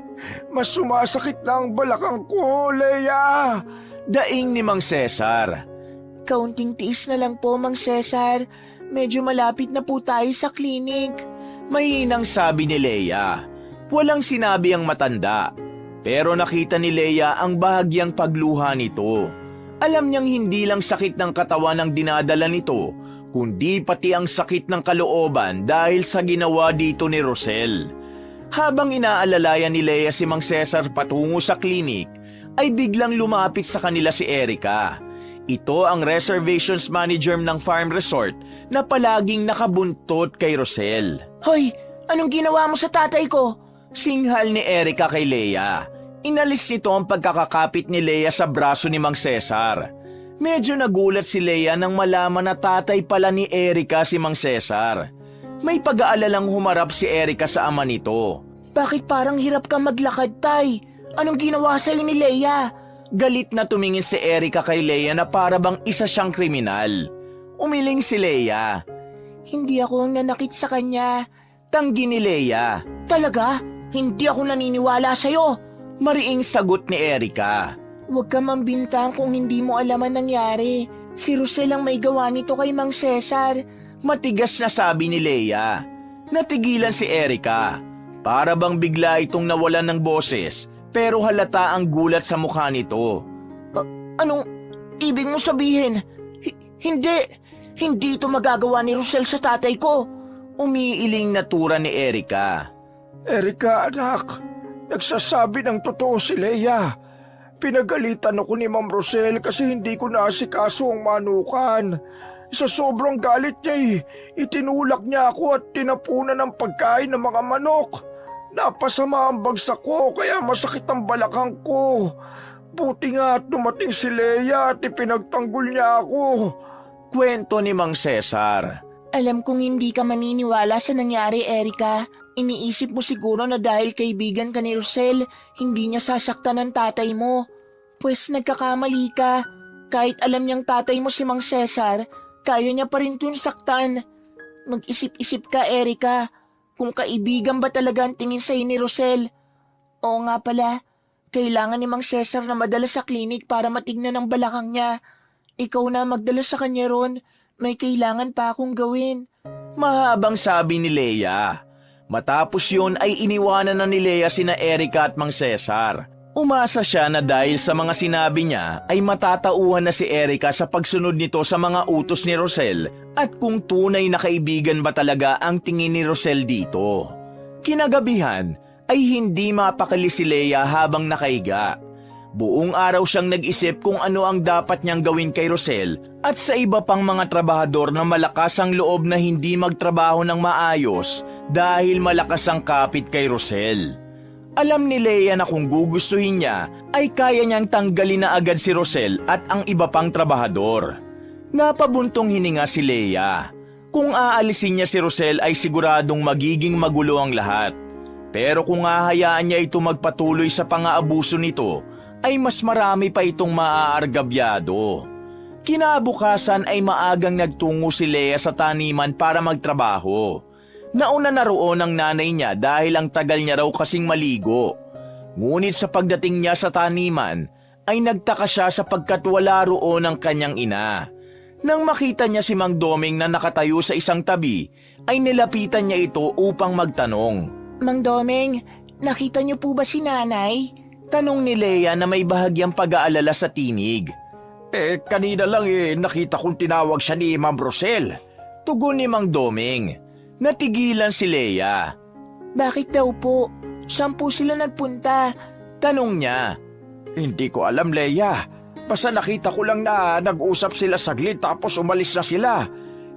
mas sumasakit na ang balakang ko, Leia. Daing ni Mang Cesar. Kaunting tiis na lang po, Mang Cesar. Medyo malapit na po tayo sa klinik. Mahinang sabi ni Leia. Walang sinabi ang matanda. Pero nakita ni Leia ang bahagyang pagluha nito. Alam niyang hindi lang sakit ng katawan ang dinadala nito, kundi pati ang sakit ng kalooban dahil sa ginawa dito ni Rosel. Habang inaalalayan ni Leia si Mang Cesar patungo sa klinik, ay biglang lumapit sa kanila si Erica. Ito ang reservations manager ng farm resort na palaging nakabuntot kay Rosel. Hoy, anong ginawa mo sa tatay ko? Singhal ni Erica kay Leia. Inalis nito ang pagkakakapit ni Leia sa braso ni Mang Cesar. Medyo nagulat si Leia nang malaman na tatay pala ni Erica si Mang Cesar. May pag-aalalang humarap si Erica sa ama nito. Bakit parang hirap ka maglakad, tay? Anong ginawa sa'yo ni Leia? Galit na tumingin si Erica kay Leia na para bang isa siyang kriminal. Umiling si Leia. Hindi ako ang nanakit sa kanya. Tanggi ni Leia. Talaga? Hindi ako naniniwala sa'yo. Mariing sagot ni Erica. Huwag ka mambintang kung hindi mo alam ang nangyari. Si Rosel ang may gawa nito kay Mang Cesar. Matigas na sabi ni Leia. Natigilan si Erica. Para bang bigla itong nawalan ng boses, pero halata ang gulat sa mukha nito. Anong ibig mo sabihin? Hindi ito magagawa ni Rosel sa tatay ko. Umiiling na tura ni Erica. Erica, anak, nagsasabi ng totoo si Leia. Pinagalitan ako ni Ma'am Rosel kasi hindi ko naasikaso ang manukan. Sa sobrang galit niya itinulak niya ako at tinapunan ng pagkain ng mga manok. Napasama ang bagsak ko kaya masakit ang balakang ko. Buti nga at dumating si Leia at ipinagtanggol niya ako. Kwento ni Mang Cesar. Alam kong hindi ka maniniwala sa nangyari, Erica. Iniisip mo siguro na dahil kaibigan ka ni Rosel, hindi niya sasaktan ng tatay mo. Pwes nagkakamali ka. Kahit alam niyang tatay mo si Mang Cesar, kaya niya pa rin dun saktan. Mag-isip-isip ka, Erica. Kung kaibigan ba talaga ang tingin sa'yo ni Rosel? Oo nga pala, kailangan ni Mang Cesar na madala sa klinik para matignan ang balakang niya. Ikaw na magdala sa kanya ron. May kailangan pa akong gawin. Mahabang sabi ni Leia. Matapos yun ay iniwanan na ni Leia sina Erica at Mang Cesar. Umasa siya na dahil sa mga sinabi niya ay matatauhan na si Erica sa pagsunod nito sa mga utos ni Rosel at kung tunay na kaibigan ba talaga ang tingin ni Rosel dito. Kinagabihan ay hindi mapakali si Leia habang nakaiga. Buong araw siyang nag-isip kung ano ang dapat niyang gawin kay Rosel at sa iba pang mga trabahador na malakas ang loob na hindi magtrabaho ng maayos dahil malakas ang kapit kay Rosel. Alam ni Leia na kung gugustuhin niya ay kaya niyang tanggalin na agad si Rosel at ang iba pang trabahador. Napabuntong hininga si Leia. Kung aalisin niya si Rosel ay siguradong magiging magulo ang lahat. Pero kung hahayaan niya ito magpatuloy sa pang-aabuso nito, ay mas marami pa itong maaargabyado. Kinabukasan ay maagang nagtungo si Leia sa taniman para magtrabaho. Nauna na roon ang nanay niya dahil ang tagal niya raw kasing maligo. Ngunit sa pagdating niya sa taniman, ay nagtaka siya sapagkat wala roon ang kanyang ina. Nang makita niya si Mang Doming na nakatayo sa isang tabi, ay nilapitan niya ito upang magtanong. Mang Doming, nakita niyo po ba si nanay? Tanong ni Leia na may bahagyang pag-aalala sa tinig. Kanina lang nakita kong tinawag siya ni Ma'am Rosel. Tugon ni Mang Doming. Natigilan si Leia. Bakit daw po? Saan po sila nagpunta? Tanong niya. Hindi ko alam, Leia. Basta nakita ko lang na nag-usap sila saglit tapos umalis na sila.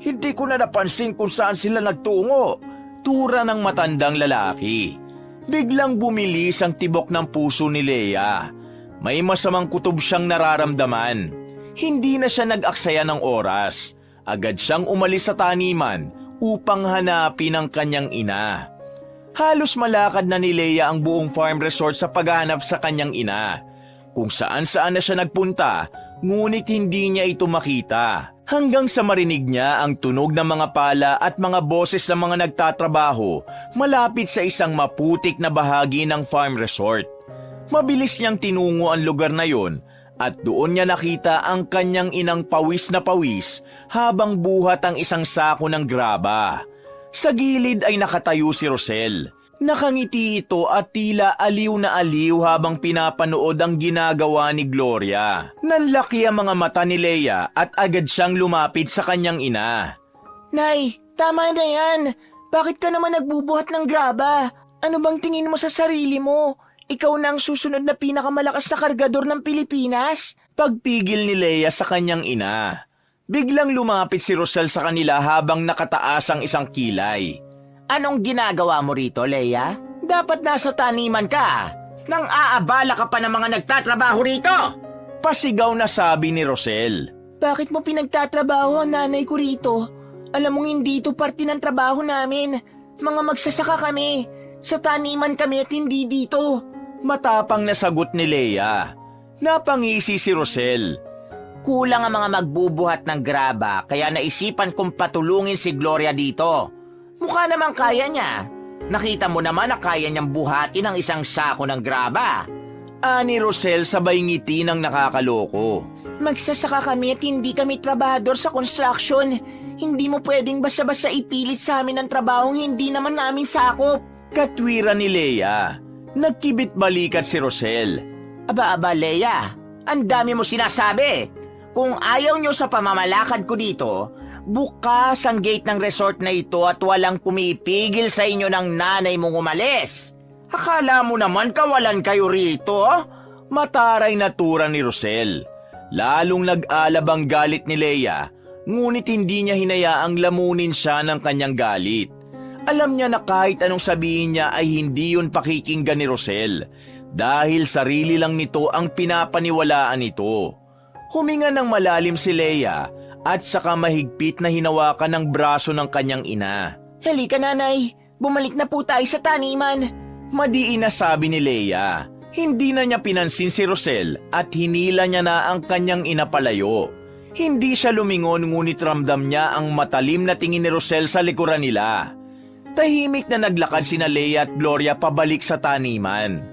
Hindi ko na napansin kung saan sila nagtungo. Tura ng matandang lalaki. Biglang bumilis ang tibok ng puso ni Leia. May masamang kutob siyang nararamdaman. Hindi na siya nag-aksaya ng oras. Agad siyang umalis sa taniman upang hanapin ang kanyang ina. Halos malakad na ni Leia ang buong farm resort sa paghahanap sa kanyang ina. Kung saan-saan na siya nagpunta, ngunit hindi niya ito makita. Hanggang sa marinig niya ang tunog ng mga pala at mga boses ng mga nagtatrabaho malapit sa isang maputik na bahagi ng farm resort. Mabilis niyang tinungo ang lugar na yon at doon niya nakita ang kanyang inang pawis na pawis habang buhat ang isang sako ng graba. Sa gilid ay nakatayo si Rosel. Nakangiti ito at tila aliw na aliw habang pinapanood ang ginagawa ni Gloria. Nanlaki ang mga mata ni Leia at agad siyang lumapit sa kanyang ina. Nay, tama na yan. Bakit ka naman nagbubuhat ng graba? Ano bang tingin mo sa sarili mo? Ikaw na ang susunod na pinakamalakas na kargador ng Pilipinas? Pagpigil ni Leia sa kanyang ina. Biglang lumapit si Rosel sa kanila habang nakataas ang isang kilay. Anong ginagawa mo rito, Leia? Dapat nasa taniman ka. Nang aabala ka pa ng mga nagtatrabaho rito. Pasigaw na sabi ni Rosel. Bakit mo pinagtatrabaho ang nanay ko rito? Alam mong hindi ito parte ng trabaho namin. Mga magsasaka kami. Sa taniman kami at hindi dito. Matapang na sagot ni Leia. Napangisi si Rosel. Kulang ang mga magbubuhat ng graba kaya naisipan kong patulungin si Gloria dito. Mukha naman kaya niya. Nakita mo naman na kaya niyang buhatin ang isang sako ng graba. Ani Rosel sabay ngiti ng nakakaloko. Magsasaka kami at hindi kami trabahador sa construction. Hindi mo pwedeng basta-basta ipilit sa amin ang trabahong hindi naman namin sakop. Katwiran ni Leia. Nagkibit balikat si Rosel. Aba, Leia. Ang dami mo sinasabi. Kung ayaw nyo sa pamamalakad ko dito, bukas ang gate ng resort na ito at walang pumipigil sa inyo ng nanay mong umalis. Akala mo naman kawalan kayo rito? Mataray na tura ni Rosel. Lalong nag-alab ang galit ni Leia, ngunit hindi niya hinayaang lamunin siya ng kanyang galit. Alam niya na kahit anong sabihin niya ay hindi yun pakikinggan ni Rosel dahil sarili lang nito ang pinapaniwalaan nito. Huminga ng malalim si Leia at saka mahigpit na hinawakan ng braso ng kanyang ina. Halika, nanay. Bumalik na po tayo sa taniman. Madiin na sabi ni Leia. Hindi na niya pinansin si Rosel at hinila niya na ang kanyang ina palayo. Hindi siya lumingon ngunit ramdam niya ang matalim na tingin ni Rosel sa likuran nila. Tahimik na naglakad sina Leia at Gloria pabalik sa taniman.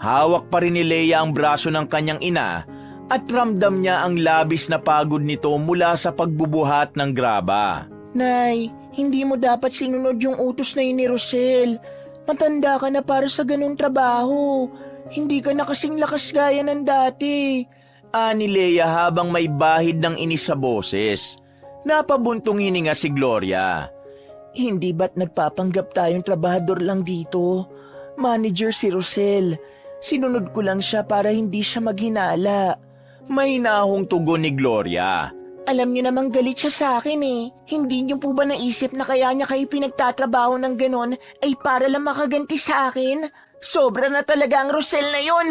Hawak pa rin ni Leia ang braso ng kanyang ina at ramdam niya ang labis na pagod nito mula sa pagbubuhat ng graba. Nay, hindi mo dapat sinunod yung utos na yun ni Rosel. Matanda ka na para sa ganung trabaho. Hindi ka na kasing lakas gaya ng dati. Ani Leia habang may bahid ng inis sa boses. Napabuntong hininga si Gloria. Hindi ba't nagpapanggap tayong trabahador lang dito? Manager si Rosel. Sinunod ko lang siya para hindi siya maghinala. May nahong tugon ni Gloria. Alam niyo namang galit siya sa akin eh. Hindi niyo po ba naisip na kaya niya kayo pinagtatrabaho ng ganon ay para lang makaganti sa akin? Sobra na talaga ang Rosel na yon.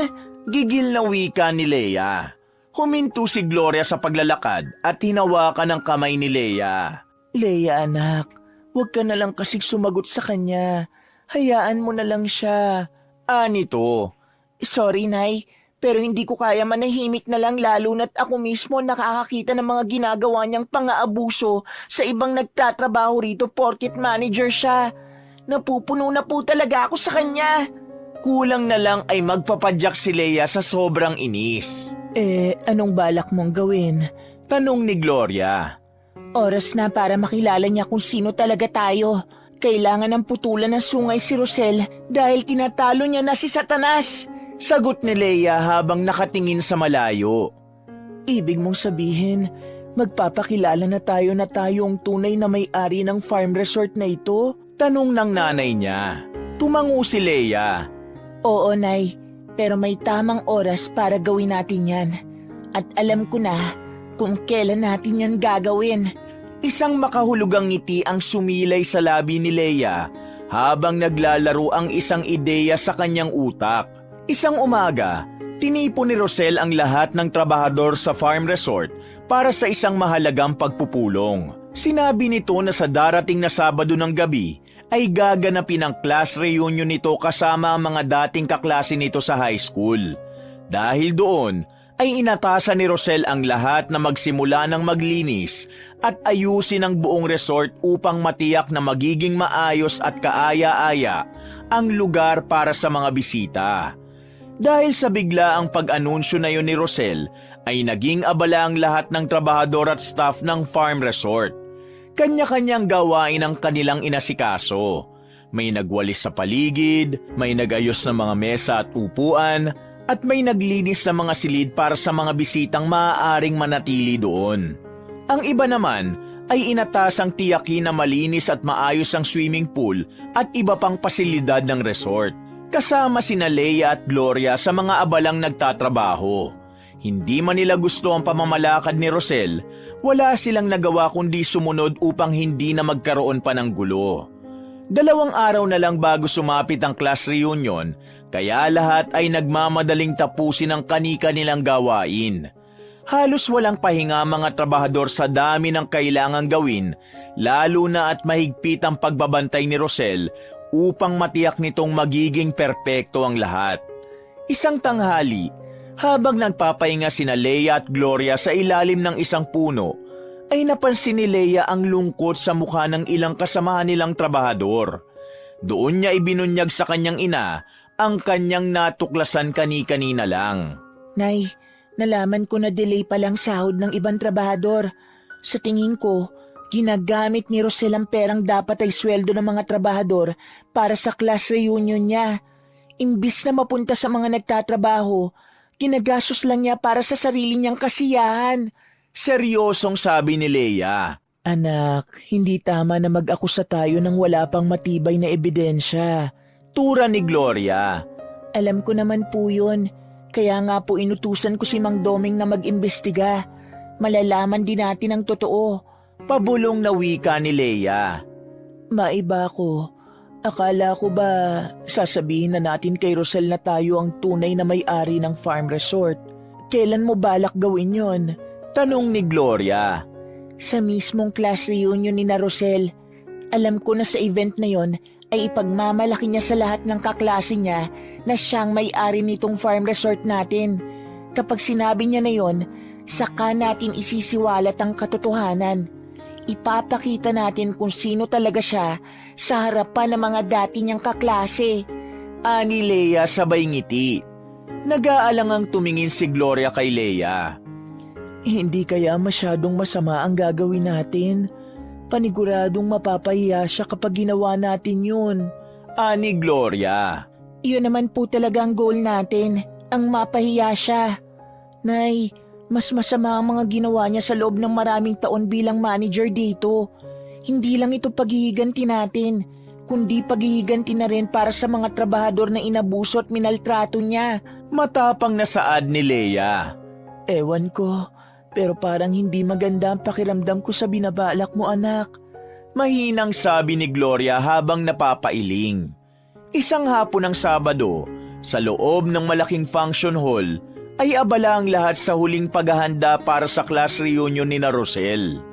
Gigil na wika ni Leia. Huminto si Gloria sa paglalakad at hinawakan ang kamay ni Leia. Leia anak, huwag ka na lang kasing sumagot sa kanya. Hayaan mo na lang siya. Anito. Sorry, Nay. Pero hindi ko kaya manahimik na lang lalo na't ako mismo nakakakita ng mga ginagawa niyang pang-aabuso sa ibang nagtatrabaho rito porket manager siya. Napupuno na po talaga ako sa kanya. Kulang na lang ay magpapadyak si Leia sa sobrang inis. Anong balak mong gawin? Tanong ni Gloria. Oras na para makilala niya kung sino talaga tayo. Kailangan ng putulan ng sungay si Rosel dahil tinatalo niya na si Satanas. Sagot ni Leia habang nakatingin sa malayo. Ibig mong sabihin, magpapakilala na tayo ang tunay na may-ari ng farm resort na ito? Tanong ng nanay niya. Tumango si Leia. Oo, Nay. Pero may tamang oras para gawin natin yan. At alam ko na kung kailan natin yan gagawin. Isang makahulugang ngiti ang sumilay sa labi ni Leia habang naglalaro ang isang ideya sa kanyang utak. Isang umaga, tinipon ni Rosel ang lahat ng trabahador sa farm resort para sa isang mahalagang pagpupulong. Sinabi nito na sa darating na Sabado ng gabi ay gaganapin ang class reunion nito kasama ang mga dating kaklase nito sa high school. Dahil doon, ay inatasan ni Rosel ang lahat na magsimula ng maglinis at ayusin ang buong resort upang matiyak na magiging maayos at kaaya-aya ang lugar para sa mga bisita. Dahil sa biglaang pag-anunsyo na yun ni Rosel, ay naging abala ang lahat ng trabahador at staff ng farm resort. Kanya-kanyang gawain ang kanilang inasikaso. May nagwalis sa paligid, may nagayos ng mga mesa at upuan, at may naglinis ng mga silid para sa mga bisitang maaaring manatili doon. Ang iba naman ay inatasang tiyakin na malinis at maayos ang swimming pool at iba pang pasilidad ng resort. Kasama sina Leia at Gloria sa mga abalang nagtatrabaho. Hindi man nila gusto ang pamamalakad ni Rosel, wala silang nagawa kundi sumunod upang hindi na magkaroon pa ng gulo. 2 araw na lang bago sumapit ang class reunion, kaya lahat ay nagmamadaling tapusin ang kani-kanilang gawain. Halos walang pahinga mga trabahador sa dami ng kailangang gawin, lalo na at mahigpit ang pagbabantay ni Rosel upang matiyak nitong magiging perpekto ang lahat. Isang tanghali, habang nagpapahinga sina Leia at Gloria sa ilalim ng isang puno, ay napansin ni Leia ang lungkot sa mukha ng ilang kasamahan nilang trabahador. Doon niya ibinunyag sa kanyang ina ang kanyang natuklasan kani-kanina lang. Nay, nalaman ko na delay pa lang sahod ng ibang trabahador. Sa tingin ko, ginagamit ni Rosel ang perang dapat ay sweldo ng mga trabahador para sa class reunion niya. Imbis na mapunta sa mga nagtatrabaho, ginagastos lang niya para sa sarili niyang kasiyahan. Seryosong sabi ni Leia. Anak, hindi tama na mag-akusa tayo ng wala pang matibay na ebidensya. Tura ni Gloria. Alam ko naman po yun. Kaya nga po inutusan ko si Mang Doming na mag-imbestiga. Malalaman din natin ang totoo. Pabulong na wika ni Leia. Maiba ko. Akala ko ba sasabihin na natin kay Rosel na tayo ang tunay na may-ari ng farm resort? Kailan mo balak gawin yon? Tanong ni Gloria. Sa mismong class reunion ni na Rosel. Alam ko na sa event na yon ay ipagmamalaki niya sa lahat ng kaklase niya na siyang may-ari nitong farm resort natin. Kapag sinabi niya na yon, saka natin isisiwalat ang katotohanan. Ipapakita natin kung sino talaga siya sa harapan ng mga dati niyang kaklase. Ani Leia sabay ngiti. Nag-aalangang tumingin si Gloria kay Leia. Hindi kaya masyadong masama ang gagawin natin? Paniguradong mapapahiya siya kapag ginawa natin yun. Ani Gloria. Iyon naman po talaga ang goal natin, ang mapahiya siya. Nay, mas masama ang mga ginawa niya sa loob ng maraming taon bilang manager dito. Hindi lang ito paghihiganti natin, kundi paghihiganti na rin para sa mga trabahador na inabuso at minaltrato niya. Matapang na saad ni Leia. Ewan ko, pero parang hindi maganda ang pakiramdam ko sa binabalak mo, anak. Mahinang sabi ni Gloria habang napapailing. Isang hapon ng Sabado, sa loob ng malaking function hall, ay abala ang lahat sa huling paghahanda para sa class reunion ni na Rosel.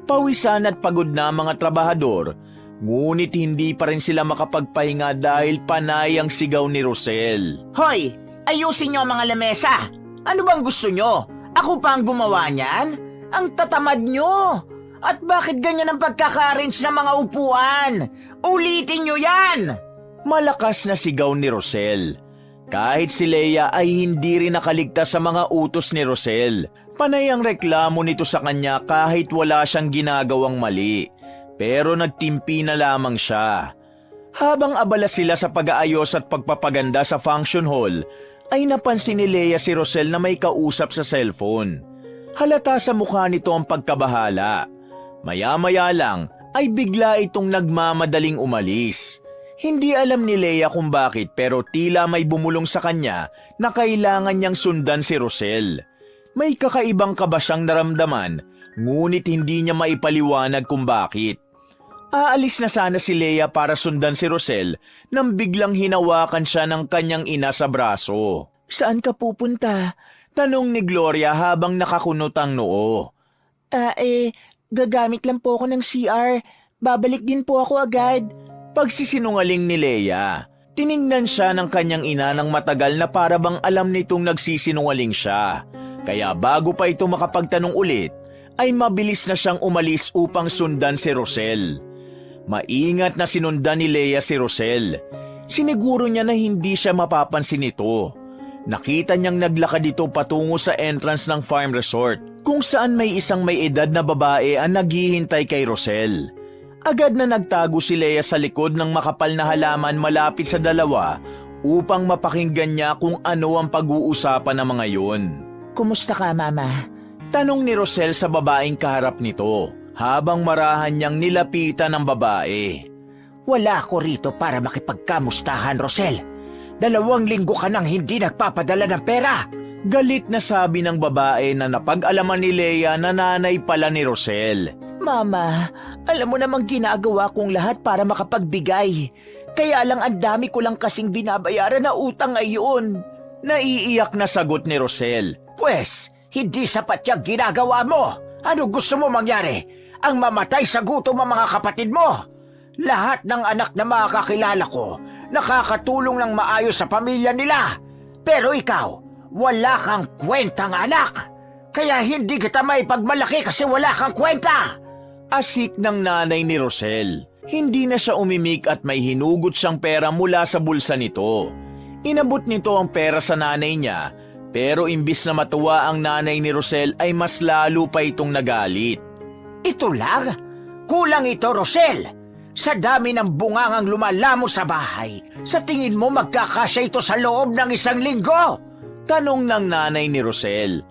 Pawisan at pagod na ang mga trabahador, ngunit hindi pa rin sila makapagpahinga dahil panay ang sigaw ni Rosel. Hoy! Ayusin niyo ang mga lamesa! Ano bang gusto niyo? Ako pa ang gumawa niyan? Ang tatamad niyo! At bakit ganyan ang pagkaka-arrange ng mga upuan? Ulitin niyo yan! Malakas na sigaw ni Rosel. Kahit si Leia ay hindi rin nakaligtas sa mga utos ni Rosel. Panay ang reklamo nito sa kanya kahit wala siyang ginagawang mali. Pero nagtimpi na lamang siya. Habang abala sila sa pag-aayos at pagpapaganda sa function hall, ay napansin ni Leia si Rosel na may kausap sa cellphone. Halata sa mukha nito ang pagkabahala. Maya-maya lang ay bigla itong nagmamadaling umalis. Hindi alam ni Leia kung bakit pero tila may bumulong sa kanya na kailangan niyang sundan si Rosel. May kakaibang kaba siyang naramdaman, ngunit hindi niya maipaliwanag kung bakit. Aalis na sana si Leia para sundan si Rosel nang biglang hinawakan siya ng kanyang ina sa braso. Saan ka pupunta? Tanong ni Gloria habang nakakunot ang noo. Gagamit lang po ako ng CR. Babalik din po ako agad. Pagsisinungaling ni Leia. Tiningnan siya ng kanyang ina ng matagal na para bang alam nitong nagsisinungaling siya. Kaya bago pa ito makapagtanong ulit, ay mabilis na siyang umalis upang sundan si Rosel. Maingat na sinundan ni Leia si Rosel. Siniguro niya na hindi siya mapapansin nito. Nakita niyang naglakad ito patungo sa entrance ng farm resort, kung saan may isang may edad na babae ang naghihintay kay Rosel. Agad na nagtago si Leia sa likod ng makapal na halaman malapit sa dalawa upang mapakinggan niya kung ano ang pag-uusapan ng mga yun. Kumusta ka, Mama? Tanong ni Rosel sa babaeng kaharap nito habang marahan niyang nilapitan ng babae. Wala ako rito para makipagkamustahan, Rosel. 2 linggo ka nang hindi nagpapadala ng pera. Galit na sabi ng babae na napag-alaman ni Leia na nanay pala ni Rosel. Mama, alam mo namang ginagawa kong lahat para makapagbigay. Kaya lang ang dami ko lang kasing binabayaran na utang ngayon. Naiiyak na sagot ni Rosel. Pwes, hindi sapat yung ginagawa mo. Ano gusto mo mangyari? Ang mamatay sa gutom ang mga kapatid mo? Lahat ng anak na makakilala ko, nakakatulong ng maayos sa pamilya nila. Pero ikaw, wala kang kwentang anak. Kaya hindi kita maipagmalaki kasi wala kang kwenta. Asik ng nanay ni Rosel. Hindi na siya umimik at may hinugot siyang pera mula sa bulsa nito. Inabot nito ang pera sa nanay niya, pero imbis na matuwa ang nanay ni Rosel ay mas lalo pa itong nagalit. Ito lang? Kulang ito, Rosel. Sa dami ng bungangang lumalamo sa bahay, sa tingin mo magkakasya ito sa loob ng 1 linggo? Tanong ng nanay ni Rosel.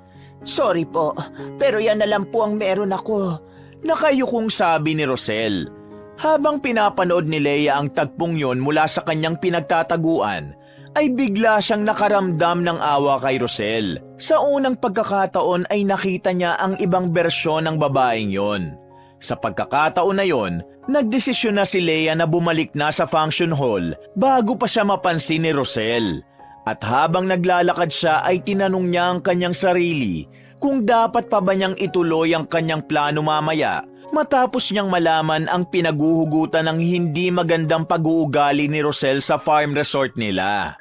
Sorry po, pero yan na lang po ang meron ako. Nakayukong sabi ni Rosel. Habang pinapanood ni Leia ang tagpong yon mula sa kanyang pinagtataguan, ay bigla siyang nakaramdam ng awa kay Rosel. Sa unang pagkakataon ay nakita niya ang ibang bersyon ng babaeng yon. Sa pagkakataon na yon, nagdesisyon na si Leia na bumalik na sa function hall bago pa siya mapansin ni Rosel. At habang naglalakad siya ay tinanong niya ang kanyang sarili kung dapat pa ba niyang ituloy ang kanyang plano mamaya Matapos niyang malaman ang pinaguhugutan ng hindi magandang pag-uugali ni Rosel sa farm resort nila.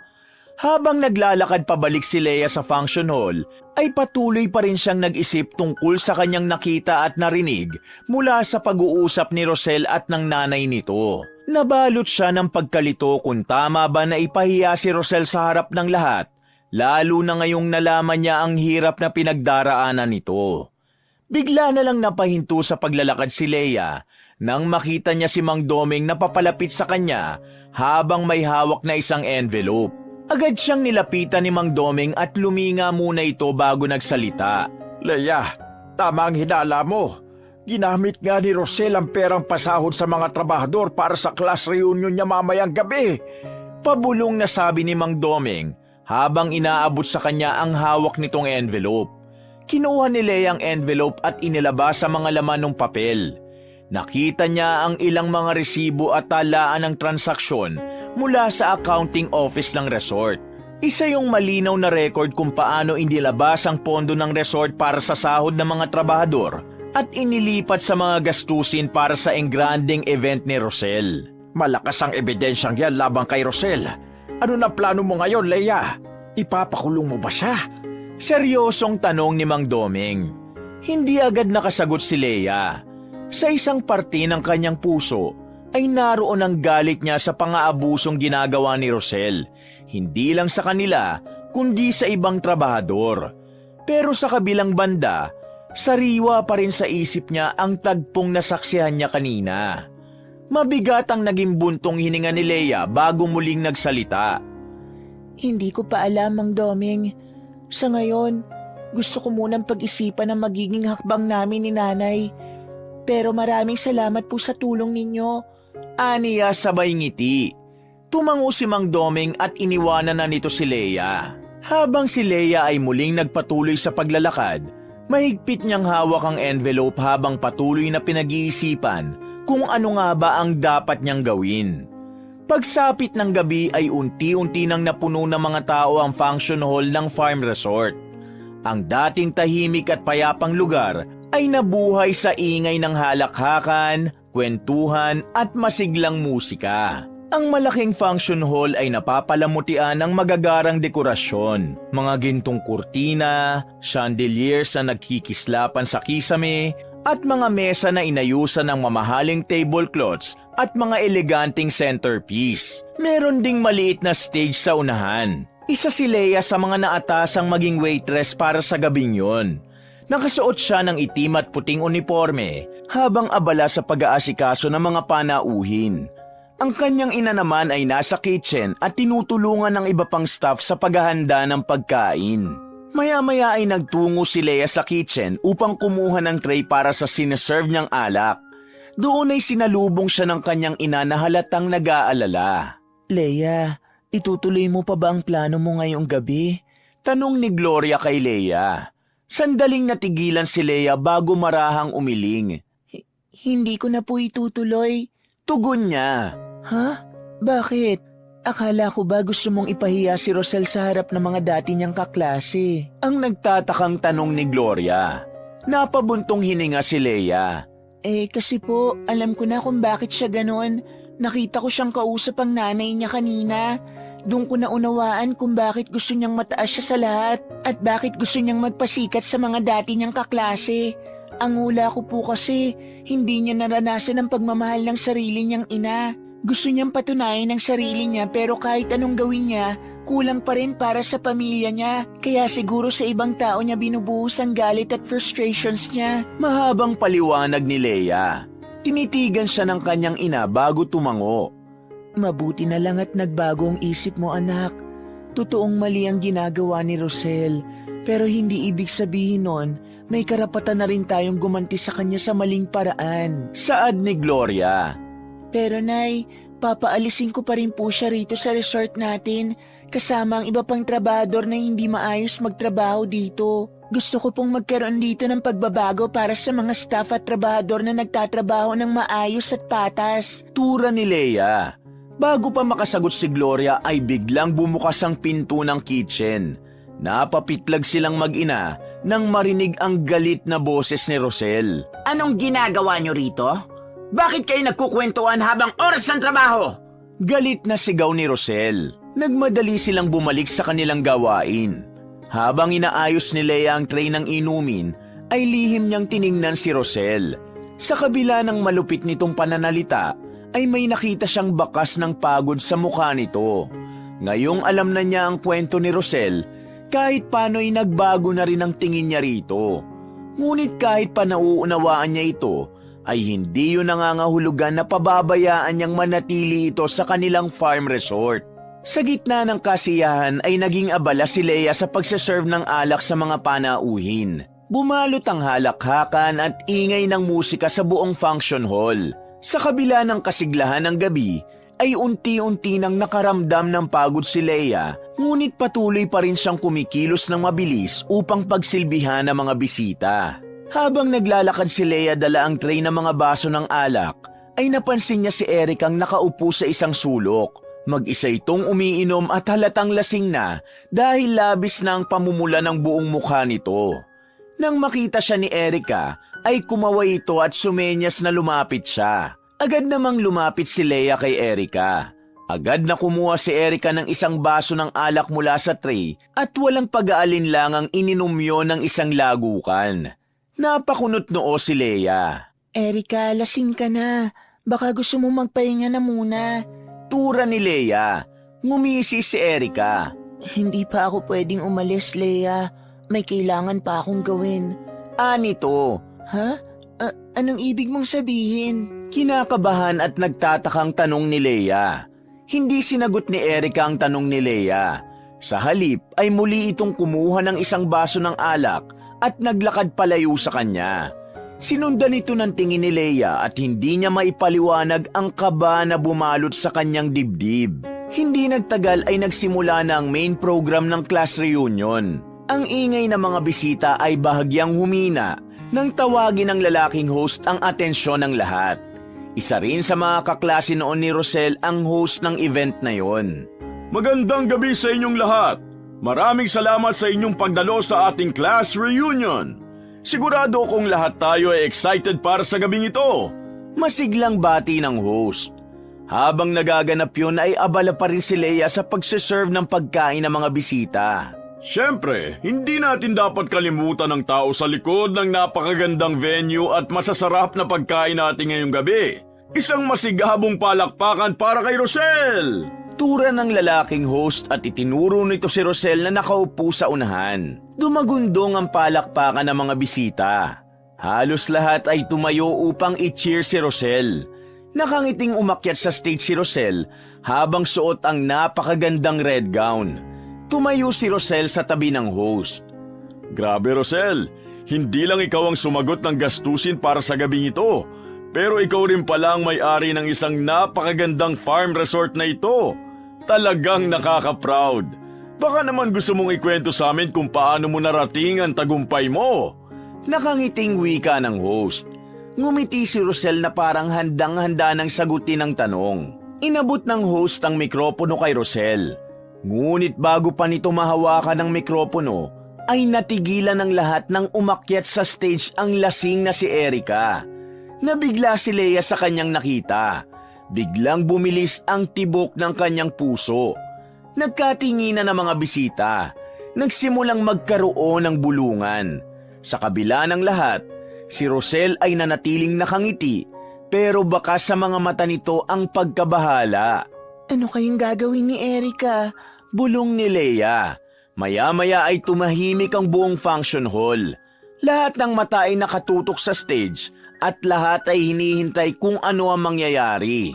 Habang naglalakad pabalik si Leia sa function hall, ay patuloy pa rin siyang nag-isip tungkol sa kanyang nakita at narinig mula sa pag-uusap ni Rosel at ng nanay nito. Nabalot siya ng pagkalito kung tama ba na ipahiya si Rosel sa harap ng lahat, lalo na ngayong nalaman niya ang hirap na pinagdaraanan nito. Bigla na lang napahinto sa paglalakad si Leia nang makita niya si Mang Doming na papalapit sa kanya habang may hawak na isang envelope. Agad siyang nilapitan ni Mang Doming at luminga muna ito bago nagsalita. Leia, tama ang hinala mo. Ginamit nga ni Rosel ang perang pasahod sa mga trabahador para sa class reunion niya mamayang gabi. Pabulong na sabi ni Mang Doming habang inaabot sa kanya ang hawak nitong envelope. Kinuha ni Leia ang envelope at inilabas sa mga laman ng papel. Nakita niya ang ilang mga resibo at talaan ng transaksyon mula sa accounting office ng resort. Isa yung malinaw na record kung paano inilabas ang pondo ng resort para sa sahod ng mga trabahador at inilipat sa mga gastusin para sa engranding event ni Rosel. Malakas ang ebidensyang yan labang kay Rosel. Ano na plano mo ngayon, Leia? Ipapakulong mo ba siya? Seryosong tanong ni Mang Doming. Hindi agad nakasagot si Leia. Sa isang parte ng kanyang puso ay naroon ang galit niya sa pang-aabusong ginagawa ni Rosel. Hindi lang sa kanila, kundi sa ibang trabahador. Pero sa kabilang banda, sariwa pa rin sa isip niya ang tagpong nasaksihan niya kanina. Mabigat ang naging buntong hininga ni Leia bago muling nagsalita. Hindi ko pa alam, Mang Doming. Sa ngayon, gusto ko munang pag-isipan ang magiging hakbang namin ni Nanay. Pero maraming salamat po sa tulong ninyo. Aniya sabay ngiti. Tumango si Mang Doming at iniwanan na nito si Leia. Habang si Leia ay muling nagpatuloy sa paglalakad, mahigpit niyang hawak ang envelope habang patuloy na pinag-iisipan kung ano nga ba ang dapat niyang gawin. Pagsapit ng gabi ay unti-unti nang napuno ng mga tao ang function hall ng farm resort. Ang dating tahimik at payapang lugar ay nabuhay sa ingay ng halakhakan, kwentuhan at masiglang musika. Ang malaking function hall ay napapalamutian ng magagarang dekorasyon, mga gintong kurtina, chandeliers na nagkikislapan sa kisame, at mga mesa na inayusan ng mamahaling tablecloths at mga eleganteng centerpiece. Meron ding maliit na stage sa unahan. Isa si Leia sa mga naatasang maging waitress para sa gabing yon. Nakasuot siya ng itim at puting uniforme habang abala sa pag-aasikaso ng mga panauhin. Ang kanyang ina naman ay nasa kitchen at tinutulungan ng iba pang staff sa paghahanda ng pagkain. Maya-maya ay nagtungo si Leia sa kitchen upang kumuha ng tray para sa sineserve niyang alak. Doon ay sinalubong siya ng kanyang ina na halatang nag-aalala. Leia, itutuloy mo pa ba ang plano mo ngayong gabi? Tanong ni Gloria kay Leia. Sandaling natigilan si Leia bago marahang umiling. Hindi ko na po itutuloy. Tugon niya. Ha? Bakit? Akala ko ba gusto mong ipahiya si Rosel sa harap ng mga dati niyang kaklase? Ang nagtatakang tanong ni Gloria. Napabuntong hininga si Leia. Kasi po, alam ko na kung bakit siya ganon. Nakita ko siyang kausap ang nanay niya kanina. Doon ko naunawaan kung bakit gusto niyang mataas siya sa lahat at bakit gusto niyang magpasikat sa mga dati niyang kaklase. Ang hula ko po kasi, hindi niya naranasan ang pagmamahal ng sarili niyang ina. Gusto niyang patunayan ng sarili niya pero kahit anong gawin niya, kulang pa rin para sa pamilya niya. Kaya siguro sa ibang tao niya binubuhos ang galit at frustrations niya. Mahabang paliwanag ni Leia. Tinitigan siya ng kanyang ina bago tumango. Mabuti na lang at nagbago ang isip mo, anak. Totoong mali ang ginagawa ni Rosel. Pero hindi ibig sabihin nun, may karapatan na rin tayong gumanti sa kanya sa maling paraan. Saad ni Gloria. Pero Nay, papaalisin ko pa rin po siya rito sa resort natin, kasama ang iba pang trabahador na hindi maayos magtrabaho dito. Gusto ko pong magkaroon dito ng pagbabago para sa mga staff at trabahador na nagtatrabaho ng maayos at patas. Tura ni Leia. Bago pa makasagot si Gloria ay biglang bumukas ang pinto ng kitchen. Napapitlag silang mag-ina nang marinig ang galit na boses ni Rosel. Anong ginagawa nyo rito? Bakit kayo nagkukwentuhan habang oras ng trabaho? Galit na sigaw ni Rosel. Nagmadali silang bumalik sa kanilang gawain. Habang inaayos ni Lea ang tray ng inumin, ay lihim niyang tiningnan si Rosel. Sa kabila ng malupit nitong pananalita, ay may nakita siyang bakas ng pagod sa mukha nito. Ngayong alam na niya ang kwento ni Rosel, kahit paano'y nagbago na rin ang tingin niya rito. Ngunit kahit pa nauunawaan niya ito, ay hindi yun nangangahulugan na pababayaan niyang manatili ito sa kanilang farm resort. Sa gitna ng kasiyahan ay naging abala si Lea sa pagsaserve ng alak sa mga panauhin. Bumalot ang halakhakan at ingay ng musika sa buong function hall. Sa kabila ng kasiglahan ng gabi, ay unti-unti nang nakaramdam ng pagod si Lea, ngunit patuloy pa rin siyang kumikilos ng mabilis upang pagsilbihan ng mga bisita. Habang naglalakad si Lea dala ang tray ng mga baso ng alak, ay napansin niya si Eric ang nakaupo sa isang sulok. Mag-isa itong umiinom at halatang lasing na dahil labis na ang pamumula ng buong mukha nito. Nang makita siya ni Erica, ay kumaway ito at sumenyas na lumapit siya. Agad namang lumapit si Lea kay Erica. Agad na kumuha si Erica ng isang baso ng alak mula sa tray at walang pag-aalinlangang ininom yon ng isang lagukan. Napakunot noo si Lea. Erica, lasing ka na. Baka gusto mo magpahinga na muna. Tura ni Lea. Ngumisi si Erica. Hindi pa ako pwedeng umalis, Lea. May kailangan pa akong gawin. Anito? Ha? Anong ibig mong sabihin? Kinakabahan at nagtatakang tanong ni Lea. Hindi sinagot ni Erica ang tanong ni Lea. Sa halip ay muli itong kumuha ng isang baso ng alak at naglakad palayo sa kanya. Sinundan ito ng tingin ni Lea at hindi niya maipaliwanag ang kaba na bumalot sa kanyang dibdib. Hindi nagtagal ay nagsimula na ang main program ng class reunion. Ang ingay ng mga bisita ay bahagyang humina nang tawagin ng lalaking host ang atensyon ng lahat. Isa rin sa mga kaklase noon ni Rosel ang host ng event na yon. Magandang gabi sa inyong lahat. Maraming salamat sa inyong pagdalo sa ating class reunion. Sigurado kong lahat tayo ay excited para sa gabing ito. Masiglang bati ng host. Habang nagaganap yun ay abala pa rin si Lea sa pagsiserve ng pagkain ng mga bisita. Siyempre, hindi natin dapat kalimutan ang tao sa likod ng napakagandang venue at masasarap na pagkain natin ngayong gabi. Isang masigabong palakpakan para kay Rosel! Tura ng lalaking host at itinuro nito si Rosel na nakaupo sa unahan. Dumagundong ang palakpakan ng mga bisita. Halos lahat ay tumayo upang i-cheer si Rosel. Nakangiting umakyat sa stage si Rosel habang suot ang napakagandang red gown. Tumayo si Rosel sa tabi ng host. Grabe Rosel, hindi lang ikaw ang sumagot ng gastusin para sa gabing ito, pero ikaw rin pala ang may-ari ng isang napakagandang farm resort na ito. Talagang nakaka-proud. Baka naman gusto mong ikwento sa amin kung paano mo narating ang tagumpay mo. Nakangiting wika ng host. Ngumiti si Rosel na parang handang-handa ng sagutin ang tanong. Inabot ng host ang mikropono kay Rosel. Ngunit bago pa nito mahawakan ng mikropono, ay natigilan ng lahat nang umakyat sa stage ang lasing na si Erica. Nabigla si Lea sa kanyang nakita. Biglang bumilis ang tibok ng kanyang puso. Nagkatinginan ng mga bisita. Nagsimulang magkaroon ng bulungan. Sa kabila ng lahat, si Rosel ay nanatiling nakangiti, pero baka sa mga mata nito ang pagkabahala. Ano kayong gagawin ni Erica? Bulong ni Lea. Maya-maya ay tumahimik ang buong function hall. Lahat ng mata ay nakatutok sa stage at lahat ay hinihintay kung ano ang mangyayari.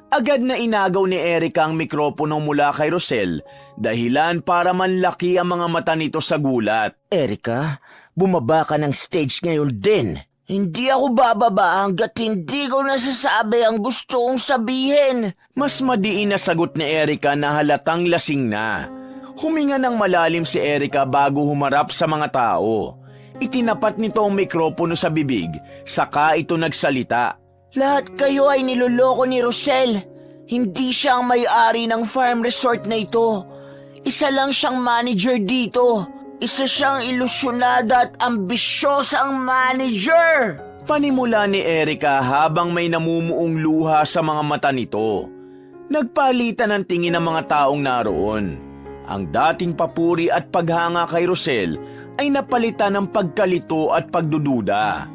Agad na inagaw ni Erica ang mikropono mula kay Rosel, dahilan para manlaki ang mga mata nito sa gulat. Erica, bumaba ka ng stage ngayon din. Hindi ako bababa hanggat hindi ko nasasabi ang gusto kong sabihin. Mas madiin na sagot ni Erica na halatang lasing na. Huminga ng malalim si Erica bago humarap sa mga tao. Itinapat nito ang mikropono sa bibig, saka ito nagsalita. Lahat kayo ay niloloko ni Rosel. Hindi siya ang may-ari ng farm resort na ito. Isa lang siyang manager dito. Isa siyang ilusyonada at ambisyosang manager. Panimula ni Erika habang may namumuong luha sa mga mata nito. Nagpalitan ng tingin ng mga taong naroon. Ang dating papuri at paghanga kay Rosel ay napalitan ng pagkalito at pagdududa.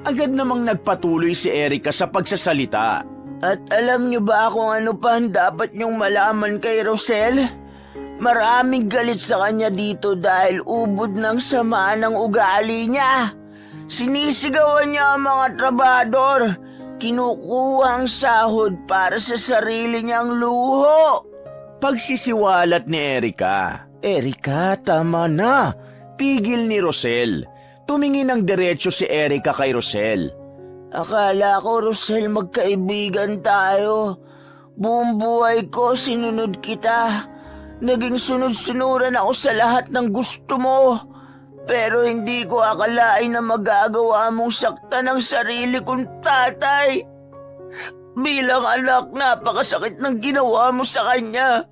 Agad namang nagpatuloy si Erika sa pagsasalita. At alam niyo ba kung ano pa ang dapat niyong malaman kay Rosel? Maraming galit sa kanya dito dahil ubod ng sama ng ugali niya. Sinisigawan niya ang mga trabador. Kinukuha ang sahod para sa sarili niyang luho. Pagsisiwalat ni Erika. Erika, tama na. Pigil ni Rosel. Tumingin ng diretso si Erika kay Rosel. Akala ko, Rosel, magkaibigan tayo. Buong buhay ko sinunod kita. Naging sunod-sunuran ako sa lahat ng gusto mo. Pero hindi ko akalain na magagawa mong saktan ang sarili kong tatay. Bilang anak, napakasakit ng ginawa mo sa kanya.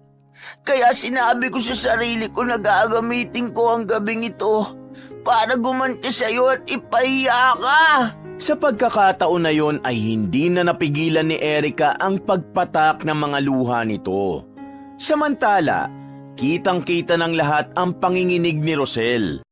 Kaya sinabi ko sa sarili ko na gagamitin ko ang gabing ito para gumanti sa'yo at ipahiya ka. Sa pagkakataon na yon ay hindi na napigilan ni Erika ang pagpatak ng mga luha nito. Samantala, kitang-kita ng lahat ang panginginig ni Rosel.